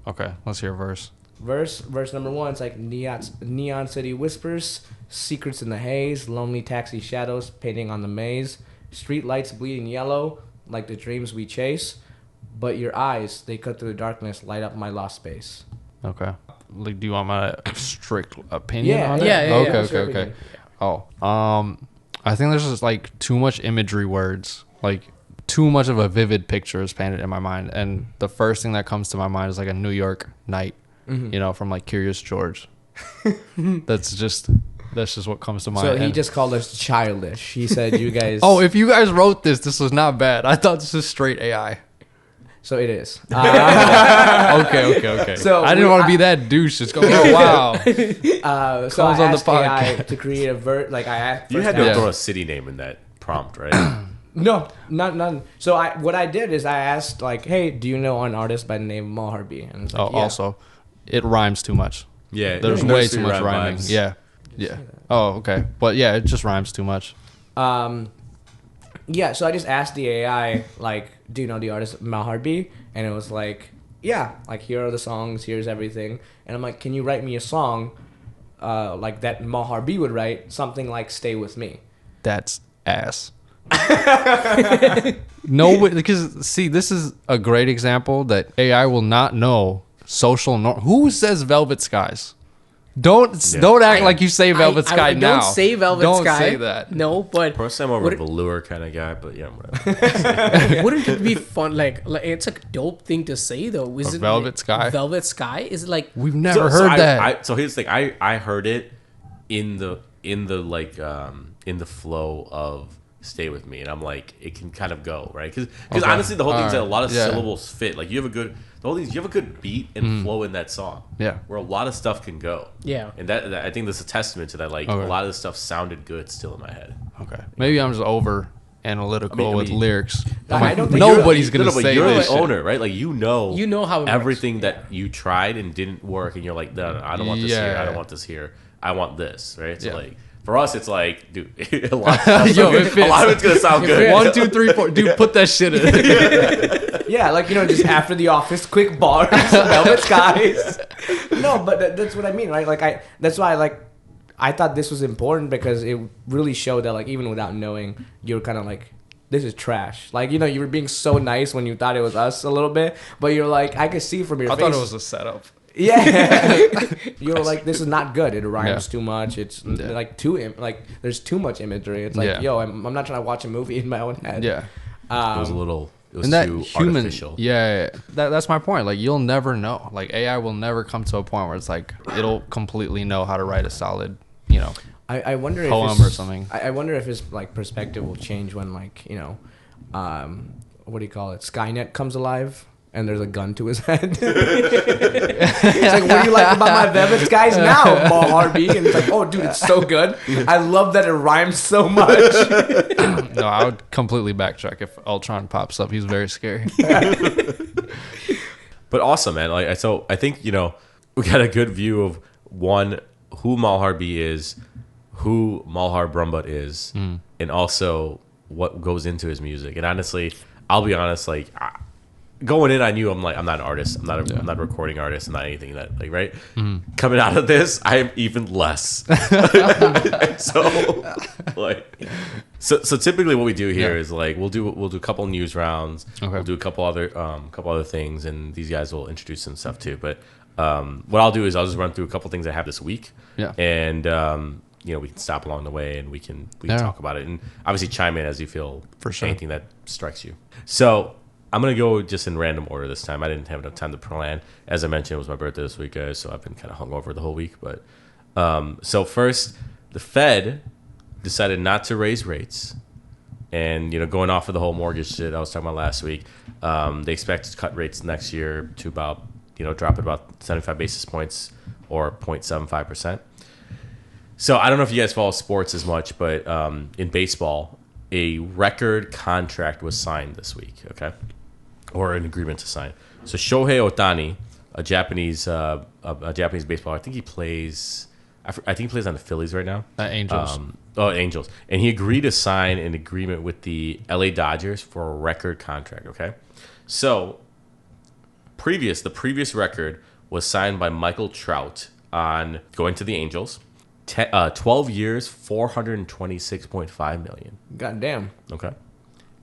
S4: Okay, let's hear a verse.
S3: Verse number 1, it's like neon city whispers, secrets in the haze, lonely taxi shadows painting on the maze, street lights bleeding yellow like the dreams we chase, but your eyes, they cut through the darkness, light up my lost space.
S4: Okay. Like, do you want my strict opinion on it?
S1: Yeah.
S4: Okay. Oh, I think there's just like too much imagery words, like too much of a vivid picture is painted in my mind, and the first thing that comes to my mind is like a New York night, you know, from like Curious George. That's just what comes to mind.
S3: So he just called us childish. He said, "You guys."
S4: Oh, if you guys wrote this was not bad. I thought this was straight AI.
S3: So it is.
S4: Okay. So I didn't want to be that douche. Just go, oh wow.
S3: So I asked AI to create a I asked.
S2: You had to throw a city name in that prompt, right?
S3: No, none. So what I did is I asked like, hey, do you know an artist by the name of MalharB? And it's like, yeah.
S4: Also, it rhymes too much.
S2: Yeah,
S4: there's way too much rhyming. Vibes. Yeah. Oh, okay. But yeah, it just rhymes too much.
S3: Yeah, so I just asked the AI, like, do you know the artist MalharB? And it was like, yeah, like, here are the songs, here's everything. And I'm like, can you write me a song like that MalharB would write, something like Stay With Me?
S4: That's ass. No, because, see, this is a great example that AI will not know social norm. Who says Velvet Skies? Don't act like you say Velvet Sky now.
S1: Don't say Velvet Sky. Don't say that. No, but
S2: personally, I'm more of a velour kind of guy. But yeah, whatever.
S1: Wouldn't it be fun? Like it's a dope thing to say though. Is it
S4: Velvet Sky?
S1: Velvet Sky is it like
S4: we've never heard that.
S2: So here's the thing. I heard it in the flow of Stay With Me, and I'm like, it can kind of go right because honestly, the whole thing's that a lot of syllables fit. Like you have a good beat and flow in that song.
S4: Yeah,
S2: where a lot of stuff can go.
S1: Yeah,
S2: and that I think that's a testament to that. Like a lot of the stuff sounded good still in my head.
S4: Okay, maybe I'm just over analytical with lyrics.
S3: I don't think
S4: nobody's gonna say
S2: you're
S4: this
S2: the owner, right? Like you know
S1: how
S2: everything that you tried and didn't work, and you're like, no, I don't want this here. I don't want this here. I want this, right? So like. For us, it's like, dude, a lot of it's gonna sound good.
S4: 1, 2, 3, 4, dude, put that shit in.
S3: Yeah, like just after The Office, quick bars, Velvet Skies. No, but that's what I mean, right? Like that's why I thought this was important because it really showed that like even without knowing, you're kind of like, this is trash. Like you were being so nice when you thought it was us a little bit, but you're like, I could see from your face.
S4: I thought it was a setup.
S3: Yeah, you're like, this is not good. It rhymes too much. It's like there's too much imagery. It's like, yo, I'm not trying to watch a movie in my own head.
S2: Yeah, it was too artificial.
S4: Yeah. That's my point. Like you'll never know. Like AI will never come to a point where it's like it'll completely know how to write a solid,
S3: I wonder
S4: poem or something.
S3: I wonder if his like perspective will change when what do you call it? Skynet comes alive. And there's a gun to his head. It's like, what do you like about my Velvet Skies now, MalharB? And it's like, oh, dude, it's so good. I love that it rhymes so much.
S4: No, I would completely backtrack if Ultron pops up. He's very scary.
S2: But awesome, man. So I think, we got a good view of, one, who MalharB is, who Malhar Brahmbhatt is, and also what goes into his music. And honestly, I'll be honest, going in, I knew I'm not an artist. I'm not a recording artist. I'm not anything that right. Coming out of this, I am even less. So typically what we do here is we'll do a couple news rounds. Okay. We'll do a couple other things, and these guys will introduce some stuff too. But what I'll do is I'll just run through a couple things I have this week. Yeah. And we can stop along the way and we can talk about it, and obviously chime in as you feel for sure. Anything that strikes you. So. I'm going to go just in random order this time. I didn't have enough time to plan. As I mentioned, it was my birthday this week, guys, so I've been kind of hungover the whole week. But so first, the Fed decided not to raise rates. And, going off of the whole mortgage shit I was talking about last week, they expect to cut rates next year to about, drop it about 75 basis points or 0.75%. So I don't know if you guys follow sports as much, but in baseball, a record contract was signed this week, okay? Or an agreement to sign. So Shohei Ohtani, a Japanese baseball, I think he plays on the Phillies right now.
S4: Angels.
S2: Angels. And he agreed to sign an agreement with the LA Dodgers for a record contract, okay? So the previous record was signed by Michael Trout on going to the Angels. 12 years, $426.5 million.
S3: God damn.
S2: Okay.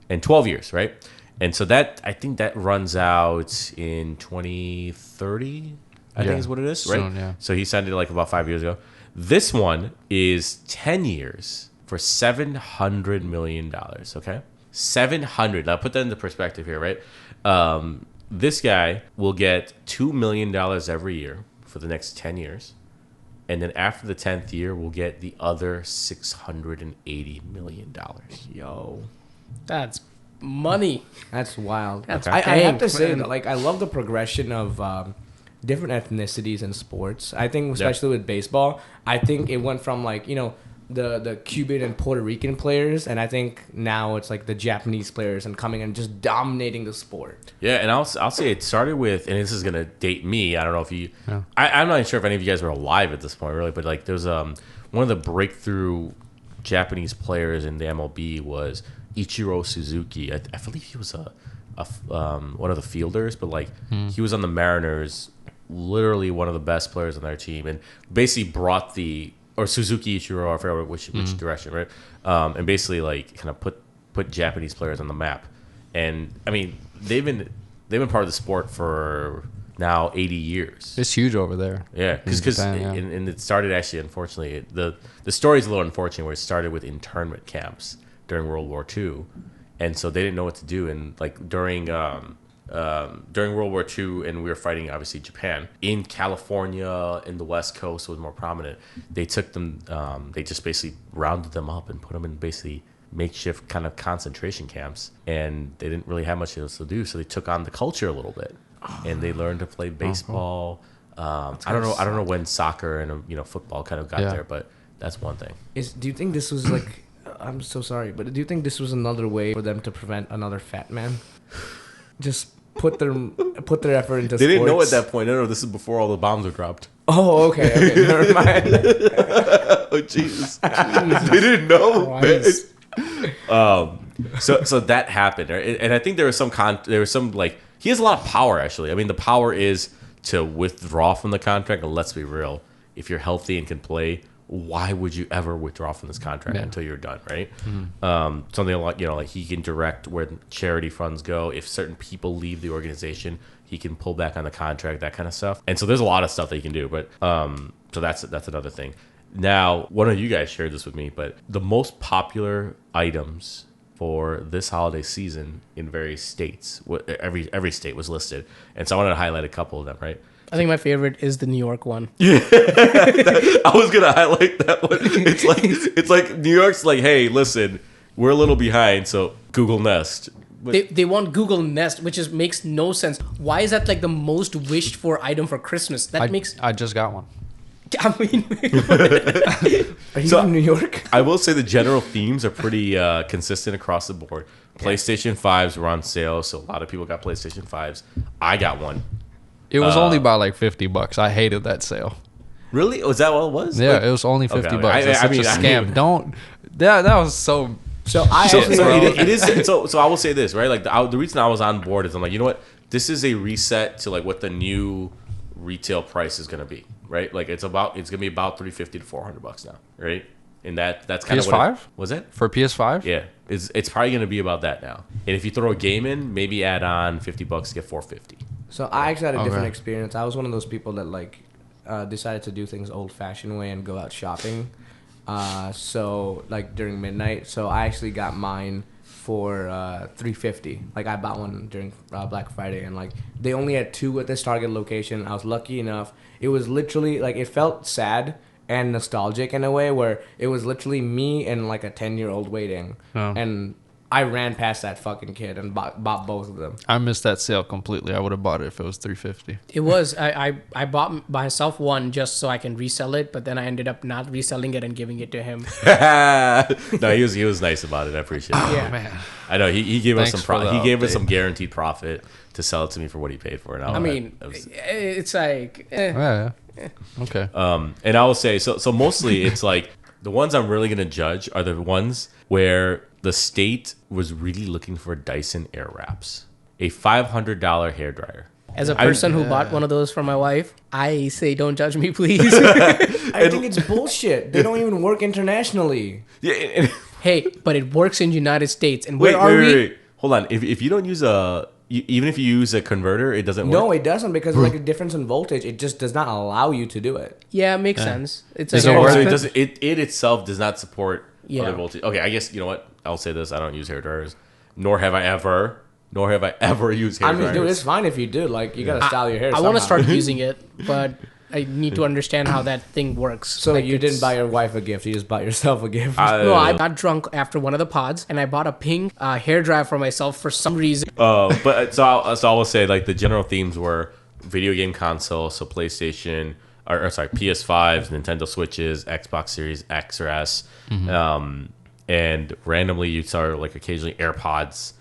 S2: And 12 years, right? And so that, I think that runs out in 2030, I think is what it is, right?
S4: Soon, yeah.
S2: So he signed it like about 5 years ago. This one is 10 years for $700 million, okay? 700. Now put that into perspective here, right? This guy will get $2 million every year for the next 10 years. And then after the 10th year, we'll get the other $680 million.
S3: Yo.
S1: That's money.
S3: That's wild.
S1: That's
S3: I have to say
S1: man.
S3: that, like, I love the progression of different ethnicities in sports. I think, especially with baseball, I think it went from, like, you know, the Cuban and Puerto Rican players, and I think now it's like the Japanese players and coming and just dominating the sport.
S2: Yeah, and I'll say it started with, and this is gonna date me. I don't know if you, I'm not sure if any of you guys were alive at this point, really, but like there's one of the breakthrough Japanese players in the MLB was Ichiro Suzuki. I believe he was one of the fielders, but like he was on the Mariners, literally one of the best players on their team, and basically brought or Suzuki Ichiro, I forget which direction, right? And basically like kind of put Japanese players on the map. And I mean, they've been part of the sport for now 80 years.
S4: It's huge over there.
S2: Yeah, because and it started actually, unfortunately, the story's a little unfortunate where it started with internment camps during World War II, and so they didn't know what to do. And like during World War II, and we were fighting obviously Japan in California, in the West Coast was more prominent. They took them, they just basically rounded them up and put them in basically makeshift kind of concentration camps, and they didn't really have much else to do, so they took on the culture a little bit, and they learned to play baseball. I don't know when soccer and football kind of got there, but that's one thing.
S3: Do you think this was like? I'm so sorry, but do you think this was another way for them to prevent another fat man? Just put their effort into
S2: They
S3: sports.
S2: didn't know at that point. No, this is before all the bombs were dropped.
S3: Oh, okay, never mind.
S2: Oh, Jesus. They didn't know, man. So that happened, right? And I think there was some like, he has a lot of power, actually. I mean, the power is to withdraw from the contract, and let's be real, if you're healthy and can play, why would you ever withdraw from this contract until you're done, right? Something like, like he can direct where charity funds go. If certain people leave the organization, he can pull back on the contract, that kind of stuff. And so there's a lot of stuff that he can do, but so that's another thing. Now, one of you guys shared this with me, but the most popular items for this holiday season in various states, every state was listed, and so I wanted to highlight a couple of them, right?
S1: I think my favorite is the New York one.
S2: Yeah, I was gonna highlight that one. It's like New York's like, hey, listen, we're a little behind, so Google Nest. But
S1: They want Google Nest, which makes no sense. Why is that like the most wished for item for Christmas?
S4: I just got one.
S1: I mean,
S3: Are you in New York?
S2: I will say the general themes are pretty consistent across the board. PlayStation 5s were on sale, so a lot of people got PlayStation 5s. I got one.
S4: It was only by like $50. I hated that sale.
S2: Really? Was that what it was?
S4: Yeah,
S2: Like,
S4: it was only $50.
S2: okay.
S4: It's such a scam. That was so.
S3: So
S2: it is. So I will say this, right? Like the reason I was on board is I'm like, you know what? This is a reset to like what the new retail price is going to be, right? Like it's going to be about $350 to $400 now, right? And that's kind of
S4: PS5?
S2: Was it
S4: For PS5?
S2: Yeah, it's probably going to be about that now. And if you throw a game in, maybe add on $50 to get $450.
S3: So I actually had a different experience. I was one of those people that like decided to do things old-fashioned way and go out shopping. So like during midnight. So I actually got mine for $350. Like I bought one during Black Friday, and like they only had 2 at this Target location. I was lucky enough. It was literally like it felt sad and nostalgic in a way where it was literally me and like a 10-year-old waiting, and I ran past that fucking kid and bought both of them.
S4: I missed that sale completely. I would have bought it if it was $350.
S1: it was. I bought myself one just so I can resell it, but then I ended up not reselling it and giving it to him.
S2: No, he was nice about it. I appreciate it.
S1: Yeah.
S4: Man.
S2: I know he gave us
S4: Thanks
S2: some
S4: for the
S2: he gave us
S4: update.
S2: some guaranteed profit to sell it to me for what he paid for it.
S1: I mean, it's like.
S4: Yeah. Okay.
S2: And I will say so mostly it's like the ones I'm really gonna judge are the ones where the state was really looking for Dyson Airwraps, a $500 hairdryer.
S1: As a person who bought one of those for my wife, I say don't judge me, please.
S3: I think it's bullshit. They don't even work internationally.
S2: Yeah.
S1: Hey, but it works in the United States. And where are we?
S2: Wait. Hold on. If you don't use even if you use a converter, it doesn't work?
S3: No, it doesn't, because like a difference in voltage, it just does not allow you to do it.
S1: Yeah, it makes sense. It's
S4: Is
S1: like
S4: it worth
S2: So
S4: it?
S2: it doesn't. It itself does not support
S1: Yeah.
S2: other voltage. Okay, I guess you know what? I'll say this: I don't use hair dryers, nor have I ever used hair
S3: I mean,
S2: dryers.
S3: dude, it's fine if you do. Like, you gotta style your hair.
S1: I want to
S3: somehow.
S1: start using it, but I need to understand how that thing works.
S3: So
S1: Like,
S3: you
S1: it's-
S3: didn't buy your wife a gift; you just bought yourself a gift.
S1: No, I got drunk after one of the pods, and I bought a pink hair dryer for myself for some reason.
S2: But so I will say like the general themes were video game console, so PlayStation, or sorry, PS5s, Nintendo Switches, Xbox Series X or S, and randomly you saw like occasionally AirPods,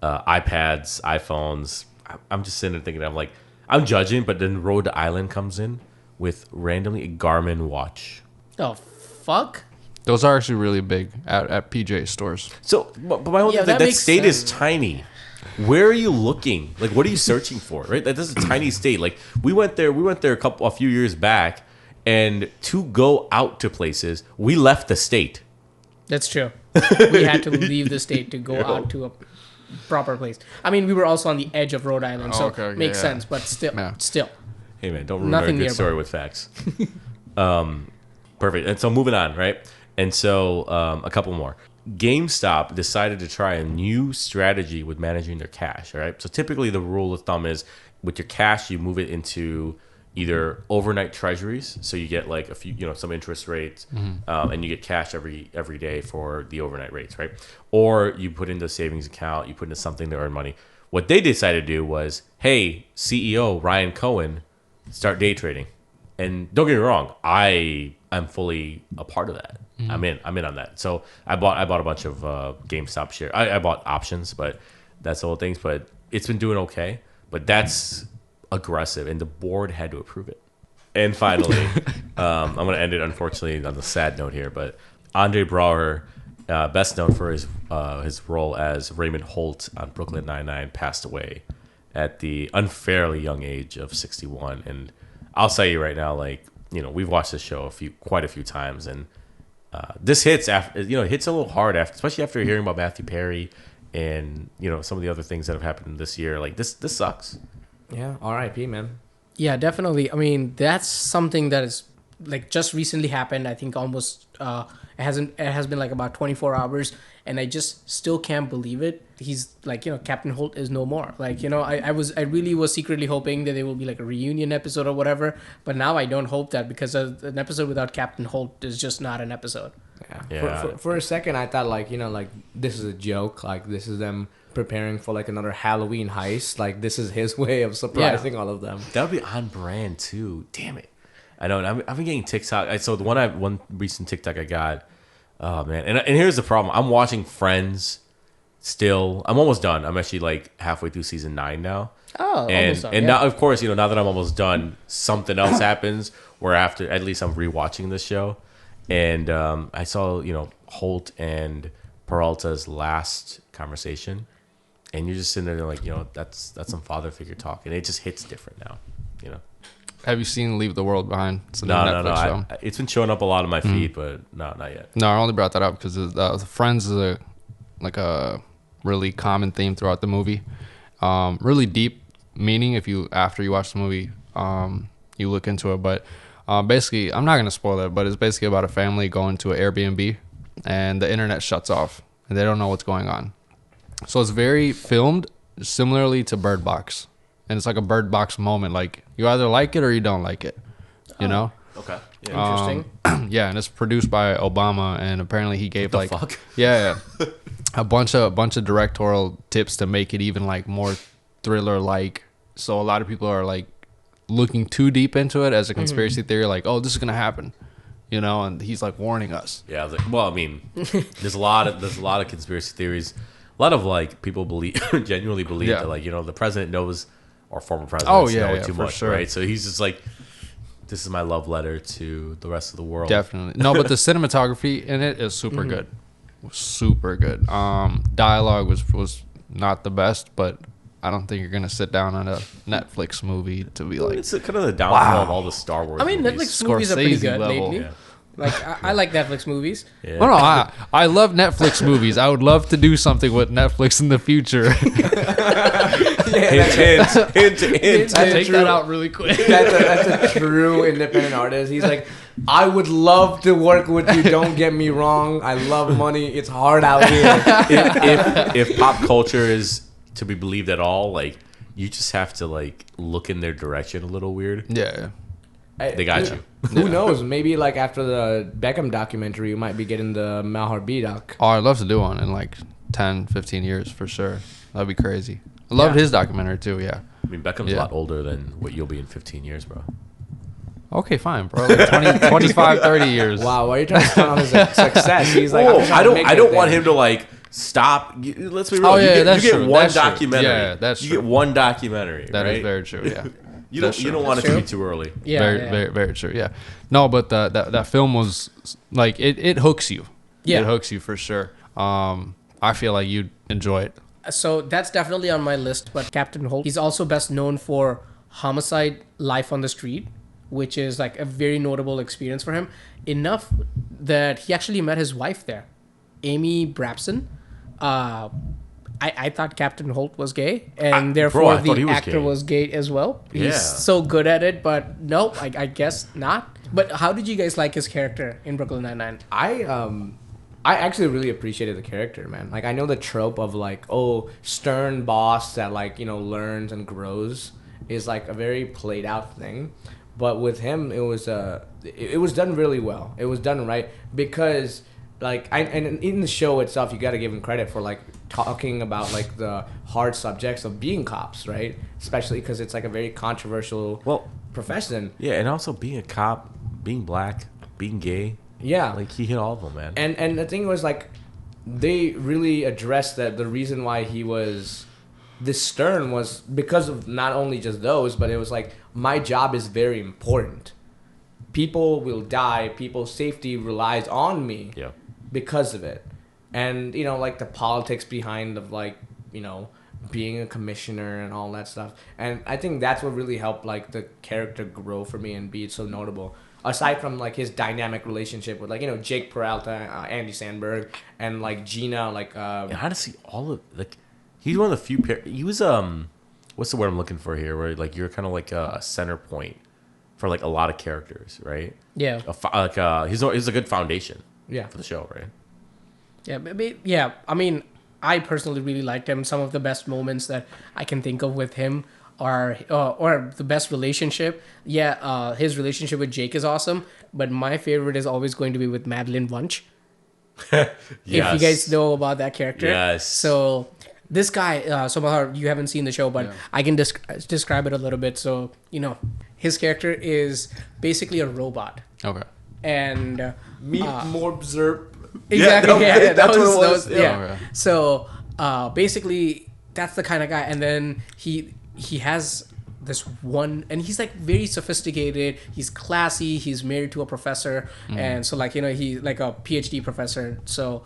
S2: iPads, iPhones. I'm just sitting there thinking, I'm judging, but then Rhode Island comes in with randomly a Garmin watch.
S1: Oh, fuck?
S4: Those are actually really big at PJ stores.
S2: So, but my whole
S1: Yeah,
S2: thing,
S1: that
S2: that
S1: makes
S2: state is
S1: sense.
S2: tiny. Where are you looking? Like, what are you searching for? Right? That is a tiny state. Like, we went there a few years back, and to go out to places, we left the state.
S1: That's true. We had to leave the state to go out to a proper place. I mean, we were also on the edge of Rhode Island, so
S4: Okay,
S1: makes
S4: yeah.
S1: sense, but still.
S2: Hey man, don't ruin
S1: Nothing
S2: our good
S1: nearby.
S2: story with facts. Perfect. And so moving on, right? And so a couple more. GameStop decided to try a new strategy with managing their cash. All right. So typically the rule of thumb is with your cash, you move it into either overnight treasuries, so you get like a few, some interest rates, and you get cash every day for the overnight rates, right? Or you put into a savings account, you put into something to earn money. What they decided to do was, hey, CEO Ryan Cohen, start day trading. And don't get me wrong, I'm fully a part of that. I'm in on that. So I bought a bunch of GameStop shares. I bought options, but that's the whole thing. But it's been doing okay. But that's aggressive, and the board had to approve it. And finally, I'm going to end it, unfortunately, on the sad note here. But Andre Braugher, best known for his role as Raymond Holt on Brooklyn Nine-Nine, passed away at the unfairly young age of 61. And I'll tell you right now, we've watched this show quite a few times, and this hits after, it hits a little hard especially after hearing about Matthew Perry and some of the other things that have happened this year. Like this sucks.
S3: Yeah, R.I.P. man.
S1: Yeah, definitely. I mean, that's something that is like just recently happened. I think almost it has been like about 24 hours, and I just still can't believe it. He's like, Captain Holt is no more. Like, I really was secretly hoping that there will be like a reunion episode or whatever, but now I don't hope that, because an episode without Captain Holt is just not an episode.
S2: Yeah.
S3: For a second, I thought like this is a joke. Like this is them preparing for like another Halloween heist. Like this is his way of surprising all of them.
S2: That would be on brand too. Damn it. I know. And I've been getting TikTok. So the one recent TikTok I got. Oh man. And here's the problem. I'm watching Friends still. I'm almost done. I'm actually like halfway through season 9 now.
S1: Oh, almost done,
S2: and
S1: yeah.
S2: now, of course, now that I'm almost done, something else happens where after at least I'm rewatching this show, and I saw Holt and Peralta's last conversation, and you're just sitting there like that's some father figure talk, and it just hits different now.
S4: Have you seen Leave the World Behind? It's a new
S2: No.
S4: Netflix show.
S2: It's been showing up a lot on my feed, but no, not yet.
S4: No, I only brought that up because Friends is a really common theme throughout the movie. Really deep meaning after you watch the movie, you look into it. But basically, I'm not gonna spoil it, but it's basically about a family going to an Airbnb, and the internet shuts off, and they don't know what's going on. So it's very filmed similarly to Bird Box, and it's like a Bird Box moment. Like you either like it or you don't like it,
S2: Okay. Yeah.
S1: Interesting.
S4: Yeah, and it's produced by Obama, and apparently he gave
S2: What the fuck?
S4: yeah, a bunch of directorial tips to make it even like more thriller like. So a lot of people are like looking too deep into it as a conspiracy theory, like, oh, this is gonna happen, and he's like warning us.
S2: Yeah, I was like, well, I mean, there's a lot of conspiracy theories. A lot of like people genuinely believe that like the president knows, or former presidents know too
S4: for
S2: much,
S4: sure.
S2: right? So he's just like, this is my love letter to the rest of the world.
S4: Definitely. No, but the cinematography in it is super good. Super good. Dialogue was not the best, but I don't think you're gonna sit down on a Netflix movie to be like.
S2: It's kind of the downfall of all the Star Wars.
S1: I mean,
S2: movies.
S1: Netflix movies are pretty
S4: Scorsese
S1: good
S4: level.
S1: lately.
S2: Yeah.
S1: Like I like Netflix movies.
S2: Yeah.
S4: Oh, no, I love Netflix movies. I would love to do something with Netflix in the future.
S2: Hint.
S4: Take that out really quick.
S3: That's a true independent artist. He's like, I would love to work with you. Don't get me wrong. I love money. It's hard out here.
S2: If pop culture is to be believed at all, like you just have to like look in their direction a little weird.
S4: Yeah.
S2: They got you.
S3: Who knows? Maybe like after the Beckham documentary, you might be getting the MalharB doc.
S4: Oh, I'd love to do one in like 10, 15 years for sure. That'd be crazy. I loved his documentary too, yeah.
S2: I mean, Beckham's a lot older than what you'll be in 15 years, bro.
S4: Okay, fine, bro. Like 20, 25, 30 years.
S3: Wow, why are you trying to count on his success? He's like,
S2: Whoa,
S3: I'm trying to make
S2: I
S3: it
S2: don't want
S3: there.
S2: him to like stop. Let's be real.
S4: Oh, yeah,
S2: you
S4: that's
S2: get
S4: true.
S2: one
S4: That's true.
S2: documentary.
S4: Yeah, that's
S2: you
S4: true.
S2: get one documentary.
S4: That
S2: right?
S4: is very true, yeah.
S2: You
S4: That's
S2: don't
S4: true.
S2: want it
S1: That's
S2: to be
S1: true.
S2: too early.
S1: Yeah,
S4: very,
S1: yeah.
S4: very, very true, yeah. No, but that film was like it hooks you.
S1: Yeah.
S4: It hooks you for sure. I feel like you'd enjoy it.
S1: So that's definitely on my list. But Captain Holt, he's also best known for Homicide: Life on the Street, which is like a very notable experience for him. Enough that he actually met his wife there, Amy Brabson. I thought Captain Holt was gay, and therefore
S2: I thought he
S1: the
S2: was
S1: actor
S2: gay.
S1: was gay as well. He's
S2: Yeah.
S1: so good at it, but no, I guess not. But how did you guys like his character in Brooklyn Nine-Nine?
S3: I actually really appreciated the character, man. Like I know the trope of like, oh, stern boss that like, learns and grows is like a very played out thing. But with him it was done really well. It was done right because like and in the show itself you got to give him credit for like talking about like the hard subjects of being cops, right? Especially because it's like a very controversial profession.
S2: Yeah, and also being a cop, being black, being gay.
S3: Yeah.
S2: Like he hit all of them, man.
S3: And the thing was like they really addressed that the reason why he was this stern was because of not only just those, but it was like my job is very important. People will die, people's safety relies on me because of it. And like the politics behind of like, being a commissioner and all that stuff. And I think that's what really helped like the character grow for me and be so notable. Aside from like his dynamic relationship with like Jake Peralta, Andy Samberg, and like Gina, like
S2: And honestly, all of like he's one of the few he was what's the word I'm looking for here? Where like you're kind of like a center point for like a lot of characters, right?
S1: Yeah.
S2: He's a good foundation.
S3: Yeah.
S2: For the show, right?
S1: Yeah, maybe, yeah. I mean, I personally really liked him. Some of the best moments that I can think of with him are, or the best relationship. Yeah, his relationship with Jake is awesome, but my favorite is always going to be with Madeline Wunsch.
S2: Yes.
S1: If you guys know about that character.
S2: Yes.
S1: So this guy, so Malhar, you haven't seen the show, but I can describe it a little bit. So, his character is basically a robot.
S4: Okay.
S1: And
S3: Meet Morb Zerp.
S1: exactly,
S2: that's what it was.
S1: Yeah.
S4: Okay.
S1: So basically, that's the kind of guy. And then he has this one, and he's like very sophisticated. He's classy. He's married to a professor, and so like he's like a PhD professor. So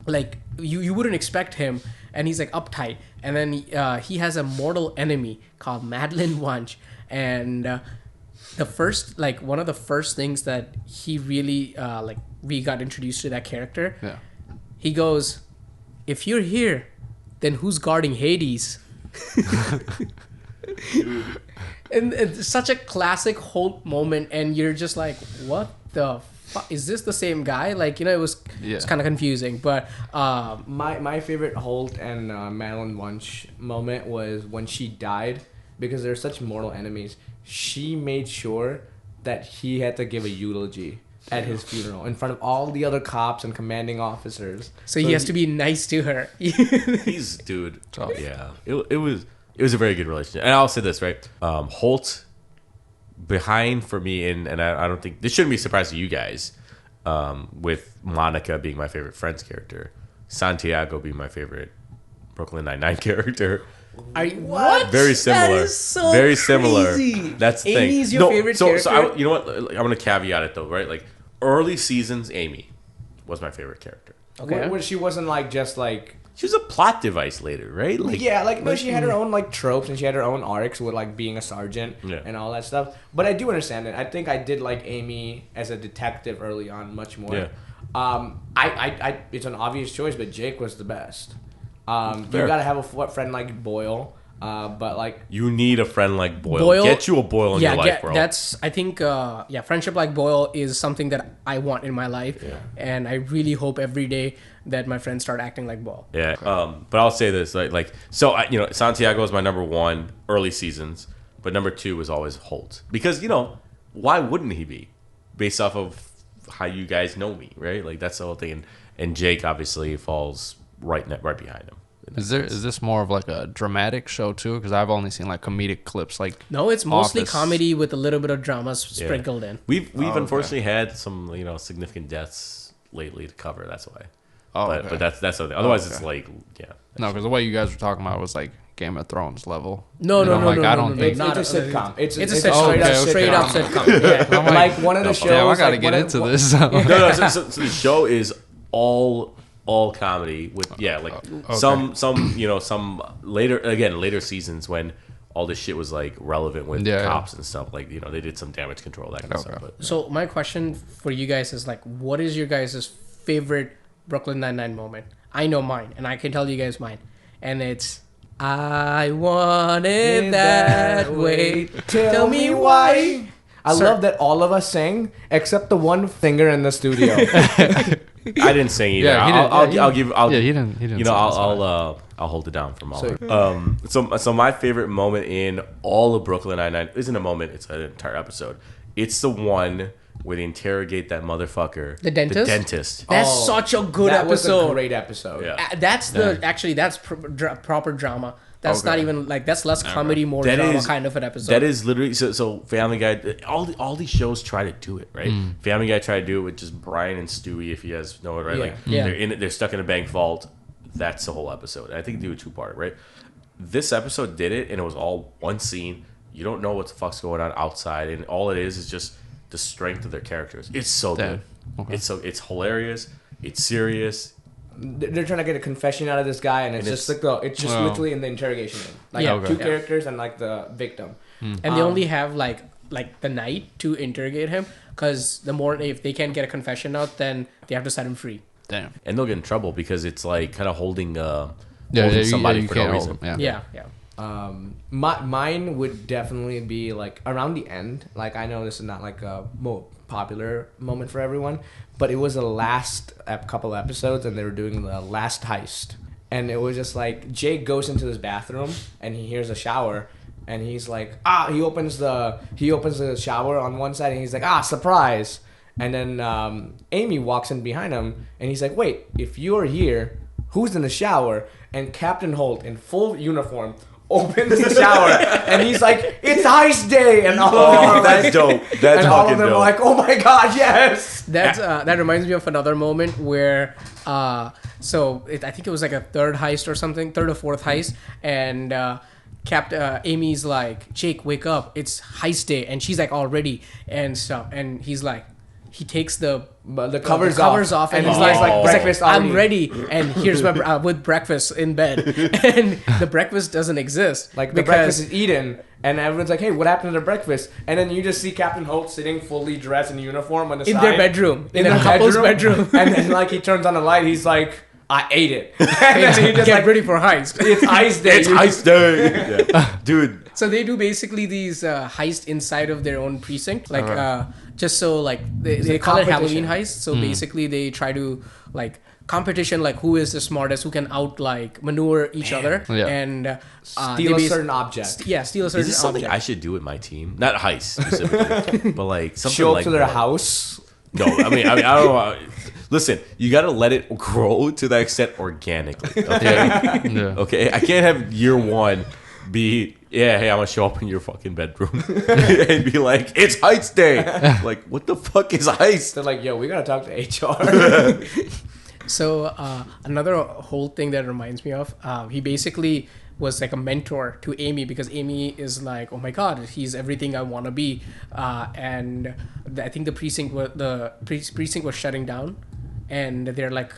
S1: like you wouldn't expect him, and he's like uptight. And then he has a mortal enemy called Madeline Wunsch, and one of the first things that he really we got introduced to that character.
S4: Yeah.
S1: He goes, "If you're here, then who's guarding Hades?" And it's such a classic Holt moment, and you're just like, what the fuck? Is this the same guy? Like, it's kind of confusing, but
S3: My favorite Holt and Madeline Wunsch moment was when she died, because they're such mortal enemies. She made sure that he had to give a eulogy at his funeral in front of all the other cops and commanding officers.
S1: so he has to be nice to her.
S2: He's dude. Yeah. It was a very good relationship. And I'll say this, right? Holt behind for me, and I don't think this shouldn't be a surprise to you guys, with Monica being my favorite Friends character, Santiago being my favorite Brooklyn Nine-Nine character.
S1: What?
S2: Very similar.
S1: That is so
S2: very
S1: crazy.
S2: similar. That's the thing.
S1: Amy's your favorite character?
S2: So you know what? I'm going to caveat it though, right? Like early seasons, Amy was my favorite character.
S1: Okay.
S3: Where she wasn't like just like
S2: she was a plot device later, right? Like,
S3: yeah, like no, she had her own like tropes and she had her own arcs with like being a sergeant and all that stuff. But I do understand it. I think I did like Amy as a detective early on much more.
S2: Yeah.
S3: I it's an obvious choice, but Jake was the best. You gotta have a friend like Boyle. But like
S2: you need a friend like Boyle. Get you a Boyle in your life, bro.
S1: That's I think friendship like Boyle is something that I want in my life, and I really hope every day that my friends start acting like Boyle.
S2: Yeah. But I'll say this, so Santiago is my number one early seasons, but number two was always Holt because why wouldn't he be, based off of how you guys know me, right? Like that's the whole thing, and Jake obviously falls right behind him.
S4: Is this more of like a dramatic show too? Because I've only seen like comedic clips. Like
S1: no, it's mostly
S4: Office.
S1: Comedy with a little bit of drama sprinkled in.
S2: We've unfortunately had some significant deaths lately to cover. That's why. But that's something. Otherwise, it's like
S4: No, because the way you guys were talking about was like Game of Thrones level.
S1: No.
S4: I don't think
S3: it's a sitcom. It's a
S1: straight up sitcom. Yeah.
S3: Like one of the shows.
S4: Yeah, I gotta get into this.
S2: So the show is all comedy with some later seasons when all this shit was like relevant with cops and stuff, like they did some damage control, that kind of stuff. But,
S1: so my question for you guys is like, what is your guys' favorite Brooklyn Nine-Nine moment? I know mine, and I can tell you guys mine, and it's I want it that way. Tell me why.
S3: I love that all of us sang except the one singer in the studio.
S2: I didn't sing either.
S4: Yeah, he didn't.
S2: I'll hold it down for Malhar. So my favorite moment in all of Brooklyn Nine-Nine isn't a moment; it's an entire episode. It's the one where they interrogate that motherfucker,
S1: the dentist. That's such a good episode.
S3: That was a great episode.
S2: Yeah.
S1: That's proper drama. That's not even like, that's less comedy, more drama kind of an episode.
S2: That is literally so Family Guy. All these shows try to do it, right? Family Guy tried to do it with just Brian and Stewie, if you guys know it, right? They're stuck in a bank vault. That's the whole episode. I think they do a two-part, right? This episode did it, and it was all one scene. You don't know what the fuck's going on outside, and all it is just the strength of their characters. It's so good. Okay. It's hilarious. It's serious.
S3: They're trying to get a confession out of this guy, and it's just literally in the interrogation room, like two characters and like the victim,
S1: and they only have like the night to interrogate him, because if they can't get a confession out, then they have to set him free.
S4: Damn.
S2: And they'll get in trouble because it's like kind of holding somebody for no reason.
S1: Yeah.
S3: Mine would definitely be like around the end. Like, I know this is not like a more popular moment for everyone, but it was the last couple episodes, and they were doing the last heist, and it was just like Jake goes into this bathroom and he hears a shower, and he's like, he opens the shower on one side, and he's like, surprise. And then Amy walks in behind him, and he's like, wait, if you're here, who's in the shower? And Captain Holt, in full uniform, opens the shower, and he's like, it's heist day, and all of them
S2: that's dope. That's
S3: and all of them are like, oh my god, yes.
S1: That reminds me of another moment where I think it was like a third or fourth heist, and Amy's like, Jake, wake up, it's heist day, and she's like, already, and stuff, and he's like, he takes the covers off, and he's like, I'm ready, and here's my with breakfast in bed, and the breakfast doesn't exist.
S3: Like, the breakfast is eaten, and everyone's like, hey, what happened to the breakfast? And then you just see Captain Holt sitting fully dressed in uniform on the side.
S1: In their bedroom. In their couple's bedroom.
S3: And then like he turns on the light, he's like, I ate it. And then he just
S1: get ready for heist.
S3: It's heist day.
S2: It's heist day. Yeah. Dude.
S1: So they do basically these heist inside of their own precinct, like just so like they call it Halloween heist. So basically they try to like competition, like who is the smartest, who can out like maneuver each other, and
S3: steal a certain object.
S1: Steal a certain object.
S2: Is this something I should do with my team? Not heist specifically, but like something
S3: show up
S2: like
S3: to their house.
S2: No, I mean I don't know. Listen, you got to let it grow to that extent organically. Okay, okay. I can't have year one be hey, I'm gonna show up in your fucking bedroom and be like, it's heist day. Like, what the fuck is heist?
S3: They're like, yo, we gotta talk to HR.
S1: So another whole thing that reminds me of, he basically was like a mentor to Amy, because Amy is like, oh my god, he's everything I want to be, and I think the precinct was shutting down, and they're like,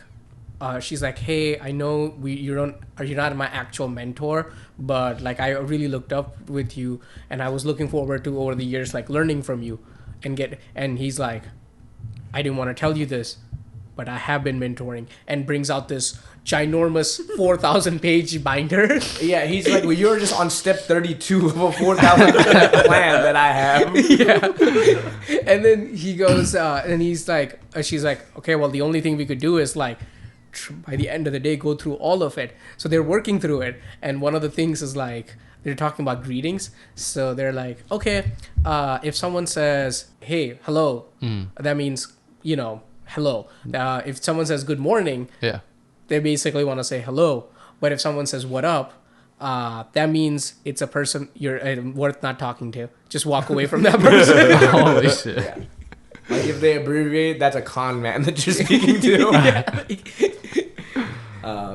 S1: she's like, hey, I know you're not my actual mentor, but like I really looked up with you, and I was looking forward to over the years like learning from you, and he's like, I didn't want to tell you this, but I have been mentoring, and brings out this ginormous 4,000 page binder.
S3: Yeah, he's like, well, you're just on step 32 of a 4,000 plan that I have.
S1: Yeah. And then he goes, and he's like, she's like, okay, well, the only thing we could do is like, by the end of the day, go through all of it. So they're working through it. And one of the things is like, they're talking about greetings. So they're like, okay, if someone says, hey, hello, that means, hello. If someone says good morning,
S4: Yeah.
S1: they basically want to say hello. But if someone says what up, that means it's a person you're worth not talking to. Just walk away from that person.
S4: Holy shit.
S3: Yeah. Like if they abbreviate, that's a con man that you're speaking to.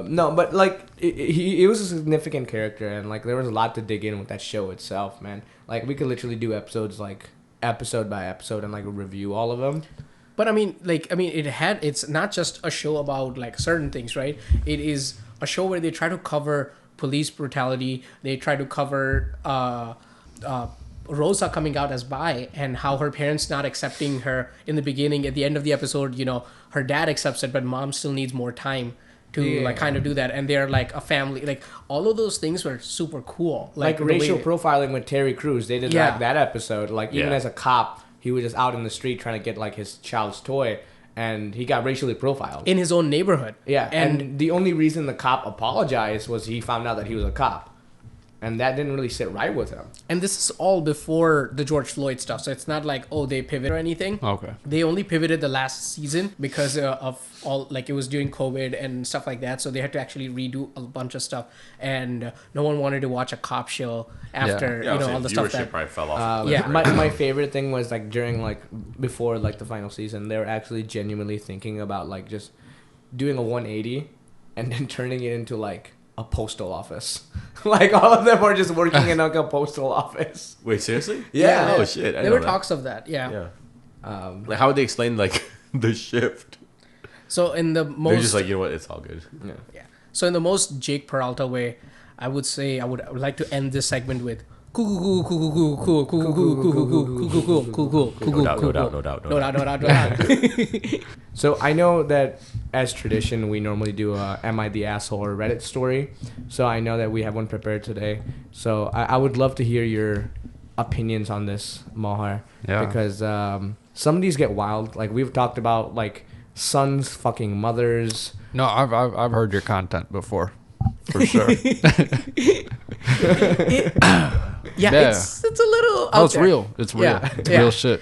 S3: No, but like he was a significant character, and like there was a lot to dig in with that show itself, man. Like we could literally do episodes like episode by episode and like review all of them.
S1: But it's not just a show about like certain things, right? It is a show where they try to cover police brutality. They try to cover Rosa coming out as bi, and how her parents not accepting her in the beginning. At the end of the episode, her dad accepts it, but mom still needs more time to like kind of do that. And they're like a family. Like all of those things were super cool.
S3: Like racial profiling with Terry Crews. They did like that episode. Like even as a cop, he was just out in the street trying to get like his child's toy, and he got racially profiled
S1: in his own neighborhood.
S3: Yeah, and the only reason the cop apologized was he found out that he was a cop, and that didn't really sit right with him.
S1: And this is all before the George Floyd stuff, so it's not like they pivoted or anything.
S4: Okay.
S1: They only pivoted the last season because of all, like, it was during COVID and stuff like that, so they had to actually redo a bunch of stuff, and no one wanted to watch a cop show after all the stuff that
S2: probably fell off.
S3: My favorite thing was like during like before like the final season, they were actually genuinely thinking about like just doing a 180 and then turning it into like a postal office. Like all of them are just working in like a postal office.
S2: Wait, seriously?
S3: Yeah.
S2: Oh shit!
S1: There were talks of that. Yeah.
S2: Like how would they explain like the shift?
S1: So in the most,
S2: they're just like, you know what, it's all good.
S1: Yeah. So in the most Jake Peralta way, I would say I would like to end this segment with cool.
S2: No doubt.
S3: So I know that as tradition, we normally do a Am I the Asshole or Reddit story. So I know that we have one prepared today. So I would love to hear your opinions on this, Malhar.
S4: Yeah.
S3: Because some of these get wild. Like we've talked about like sons fucking mothers.
S4: No, I've heard your content before, for sure.
S1: It's a little.
S4: Oh, it's real. It's real.
S1: Yeah.
S4: It's real shit.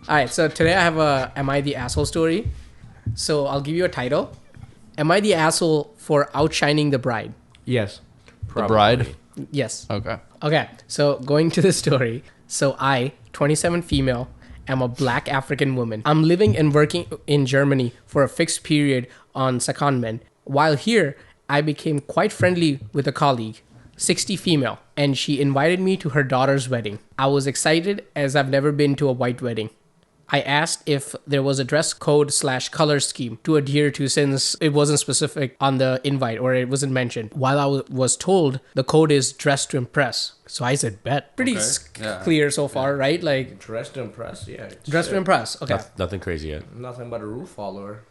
S1: All right, so today I have a Am I the Asshole story. So I'll give you a title. Am I the asshole for outshining the bride?
S3: Yes.
S4: The bride.
S1: Yes.
S4: Okay.
S1: So going to the story. So I, 27 female, am a black African woman. I'm living and working in Germany for a fixed period on secondment. While here, I became quite friendly with a colleague, 60 female, and she invited me to her daughter's wedding. I was excited as I've never been to a white wedding. I asked if there was a dress code / color scheme to adhere to since it wasn't specific on the invite or it wasn't mentioned. While I was told the code is dress to impress. So I said, bet. Pretty clear so far, right? Like
S3: Dress to impress, yeah.
S1: Dress to impress. Okay.
S2: Nothing crazy yet.
S3: Nothing but a rule follower.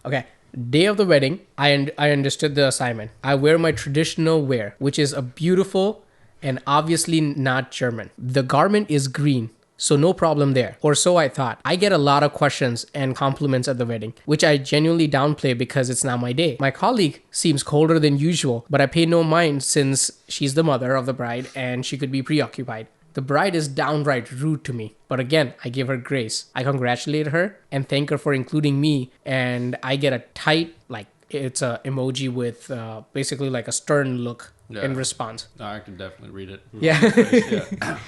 S1: Okay. Day of the wedding, I understood the assignment. I wear my traditional wear, which is a beautiful and obviously not German. The garment is green. So no problem there. Or so I thought. I get a lot of questions and compliments at the wedding, which I genuinely downplay because it's not my day. My colleague seems colder than usual, but I pay no mind since she's the mother of the bride and she could be preoccupied. The bride is downright rude to me, but again, I give her grace. I congratulate her and thank her for including me, and I get a tight, like, it's a emoji with basically like a stern look in response.
S4: No, I can definitely read it.
S1: Yeah.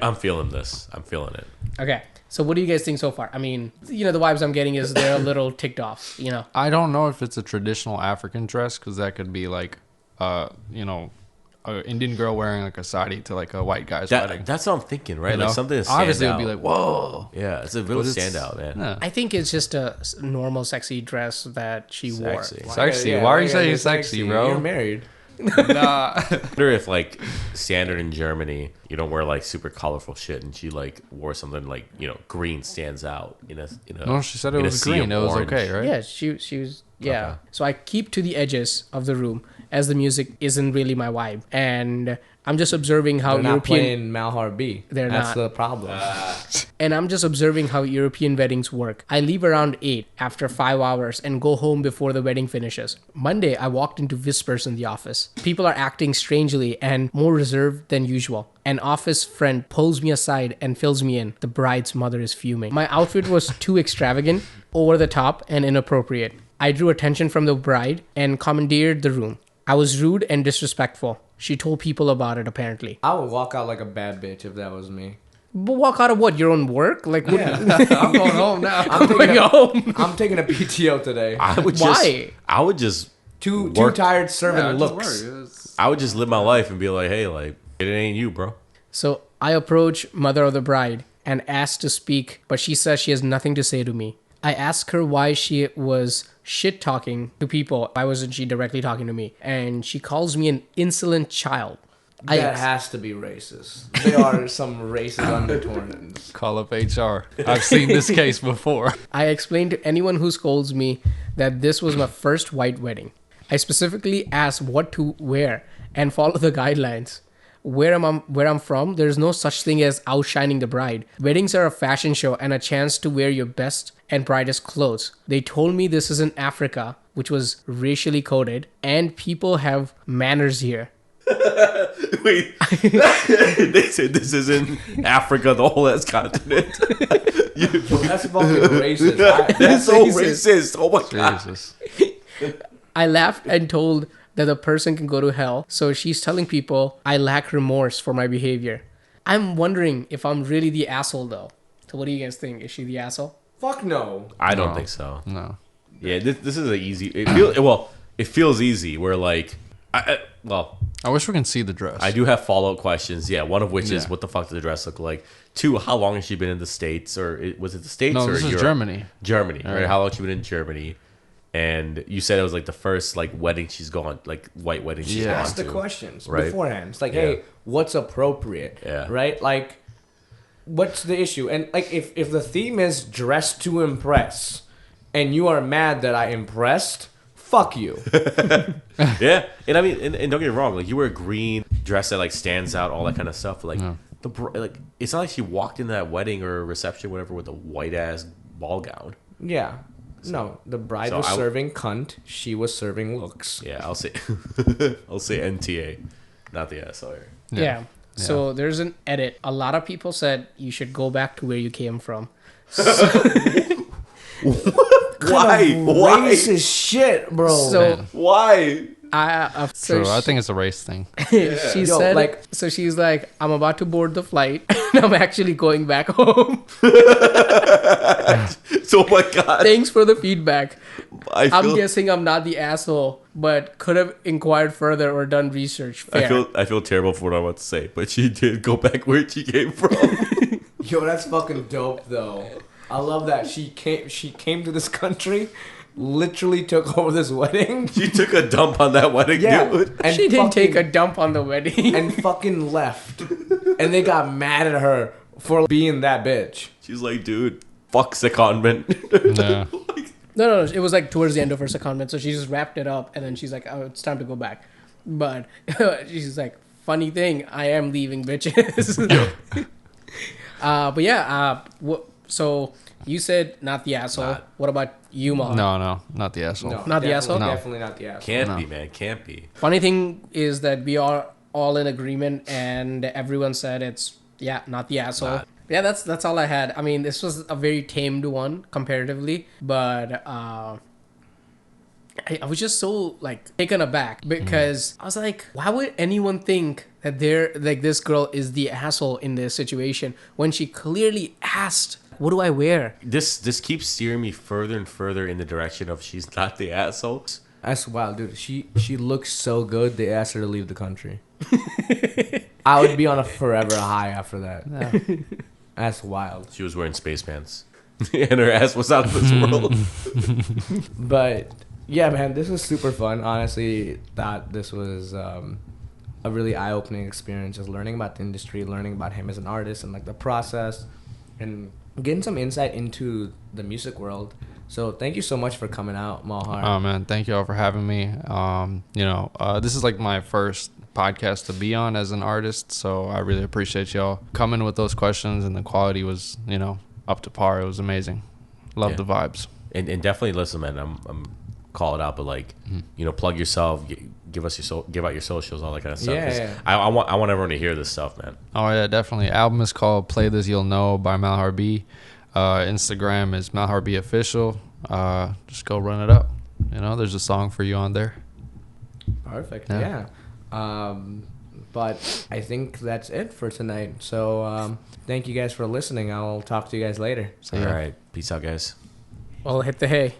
S2: I'm feeling this. I'm feeling it.
S1: Okay. So what do you guys think so far? I mean, the vibes I'm getting is they're a little ticked off,
S4: I don't know if it's a traditional African dress because that could be like, a an Indian girl wearing like a sari to like a white guy's wedding.
S2: That's what I'm thinking, right?
S4: You
S2: Like
S4: know?
S2: something that
S4: Obviously
S2: stands
S4: it would
S2: out.
S4: be like, whoa.
S2: Yeah, it's a real
S4: But it's-
S2: standout, man.
S4: Yeah.
S1: I think it's just a normal sexy dress that she wore.
S2: Sexy.
S4: Sexy.
S3: Yeah,
S4: Why are you
S3: you
S4: saying
S3: gotta
S4: sexy,
S3: be
S4: bro?
S3: You're married.
S4: Nah.
S2: I wonder if like standard in Germany, you don't wear like super colorful shit, and she like wore something like green stands out.
S4: No, she said it
S2: in a
S4: was
S2: sea of
S4: green. It was
S2: orange.
S4: okay, right?
S1: Yeah, she was. Yeah.
S2: Okay.
S1: So I keep to the edges of the room as the music isn't really my vibe, and I'm just observing how
S3: They're not
S1: European.
S3: playing MalharB.
S1: They're
S3: That's
S1: not.
S3: the problem.
S1: And I'm just observing how European weddings work. I leave around 8 after 5 hours and go home before the wedding finishes. Monday, I walked into whispers in the office. People are acting strangely and more reserved than usual. An office friend pulls me aside and fills me in. The bride's mother is fuming. My outfit was too extravagant, over the top, and inappropriate. I drew attention from the bride and commandeered the room. I was rude and disrespectful. She told people about it, apparently.
S3: I would walk out like a bad bitch if that was me.
S1: But walk out of what? Your own work? Like, what?
S4: I'm going home now.
S3: I'm
S1: Going
S3: taking, a,
S1: home.
S3: I'm taking a PTO today.
S2: I would
S1: Why?
S2: I would just
S3: Too
S2: work-
S3: tired serving
S4: Yeah, just
S3: looks.
S4: work. It's-
S2: I would just live my life and be like, hey, like it ain't you, bro.
S1: So I approach mother of the bride and ask to speak, but she says she has nothing to say to me. I ask her why she was shit talking to people. Why wasn't she directly talking to me? And she calls me an insolent child.
S3: That has to be racist. There are some racist undertones.
S4: Call up HR. I've seen this case before.
S1: I explained to anyone who scolds me that this was my first white wedding. I specifically asked what to wear and follow the guidelines. Where I'm from, there's no such thing as outshining the bride. Weddings are a fashion show and a chance to wear your best and brightest clothes. They told me this is in Africa, which was racially coded, and people have manners here.
S2: Wait, they said this is in Africa, the whole ass continent.
S3: That's fucking racist.
S2: That's so
S1: racist.
S2: racist. Oh my god.
S4: Jesus.
S1: I laughed and told that the person can go to hell. So she's telling people I lack remorse for my behavior. I'm wondering if I'm really the asshole though. So what do you guys think? Is she the asshole?
S3: Fuck no.
S2: I don't
S4: No.
S2: think so.
S4: No.
S2: Yeah, this is an easy. It feels easy. Where like, I
S4: wish we can see the dress.
S2: I do have follow up questions. Yeah, one of which is
S4: Yeah.
S2: what the fuck does the dress look like? 2, how long has she been in the States, or was it the States
S4: No,
S2: or
S4: this is
S2: Europe?
S4: Germany.
S2: Germany, right?
S4: Right.
S2: How long has she been in Germany? And you said it was like the first like wedding she's gone, like white wedding she's
S4: Yeah.
S2: gone
S3: Ask the
S2: to.
S3: questions
S2: Right.
S3: beforehand. It's like,
S2: Yeah.
S3: hey, what's appropriate?
S2: Yeah.
S3: Right? Like, what's the issue? And like, if the theme is dress to impress, and you are mad that I impressed, fuck you.
S2: Yeah, and I mean, and don't get me wrong, like you wear a green dress that like stands out, all that kind of stuff. Like like it's not like she walked into that wedding or reception, whatever, with a white ass ball gown.
S3: Yeah. No, the bride
S2: So
S3: was
S2: I-
S3: serving cunt. She was serving looks.
S2: Yeah, I'll say, I'll say NTA, not the asshole here.
S1: Yeah. So there's an edit. A lot of people said you should go back to where you came from.
S2: Why? Why?
S3: Racist shit, bro.
S1: So
S2: Why?
S1: so
S4: True. I think it's a race thing.
S1: she
S3: Yo,
S1: said
S3: like-
S1: so she's like, I'm about to board the flight and I'm actually going back home.
S2: So oh my god,
S1: Thanks for the feedback.
S2: I
S1: I'm
S2: feel,
S1: guessing I'm not the asshole, but could have inquired further or done research. Fair.
S2: I feel terrible for what I'm about to say, but she did go back where she came from.
S3: Yo, that's fucking dope though. I love that she came to this country, literally took over this wedding.
S2: She took a dump on that wedding, dude.
S3: and
S1: She didn't take a
S3: fucking-
S1: dump on the wedding.
S3: and fucking left, and they got mad at her for being that bitch.
S2: She's like, dude, fuck secondment.
S4: Yeah.
S1: No, it was like towards the end of her secondment, so she just wrapped it up, and then she's like, "Oh, it's time to go back." But she's like, "Funny thing, I am leaving, bitches." But yeah, so you said not the asshole. What about you, Malhar?
S4: No, not the asshole.
S1: Not the
S3: definitely-
S1: asshole?
S4: No.
S3: Definitely not the asshole.
S2: Can't be, man. Can't be.
S1: Funny thing is that we are all in agreement, and everyone said it's not the asshole. Yeah, that's all I had. I mean, this was a very tamed one comparatively, but I was just so like taken aback because I was like, why would anyone think that they're like this girl is the asshole in this situation when she clearly asked, "What do I wear?"
S2: This keeps steering me further and further in the direction of she's not the asshole.
S3: That's wild, dude. She looks so good. They asked her to leave the country. I would be on a forever high after that.
S4: Yeah.
S3: That's wild.
S2: She was wearing space pants, and her ass was out of this world.
S3: But yeah, man, this was super fun. Honestly, thought this was a really eye-opening experience, just learning about the industry, learning about him as an artist and like the process, and getting some insight into the music world. So thank you so much for coming out, Malhar.
S4: Oh man, thank you all for having me. This is like my first podcast to be on as an artist, so I really appreciate y'all coming with those questions, and the quality was, up to par. It was amazing. Love the vibes.
S2: And definitely listen, man. I'm call it out, but like, plug yourself, give out your socials, all that kind of stuff.
S3: Yeah.
S2: I want everyone to hear this stuff, man.
S4: Oh yeah, definitely. Album is called "Play This You'll Know" by MalharB. Instagram is MalharB official. Just go run it up. There's a song for you on there.
S3: Perfect. Yeah. But I think that's it for tonight. So thank you guys for listening. I'll talk to you guys later.
S2: All right. Peace out, guys.
S1: Well, hit the hay.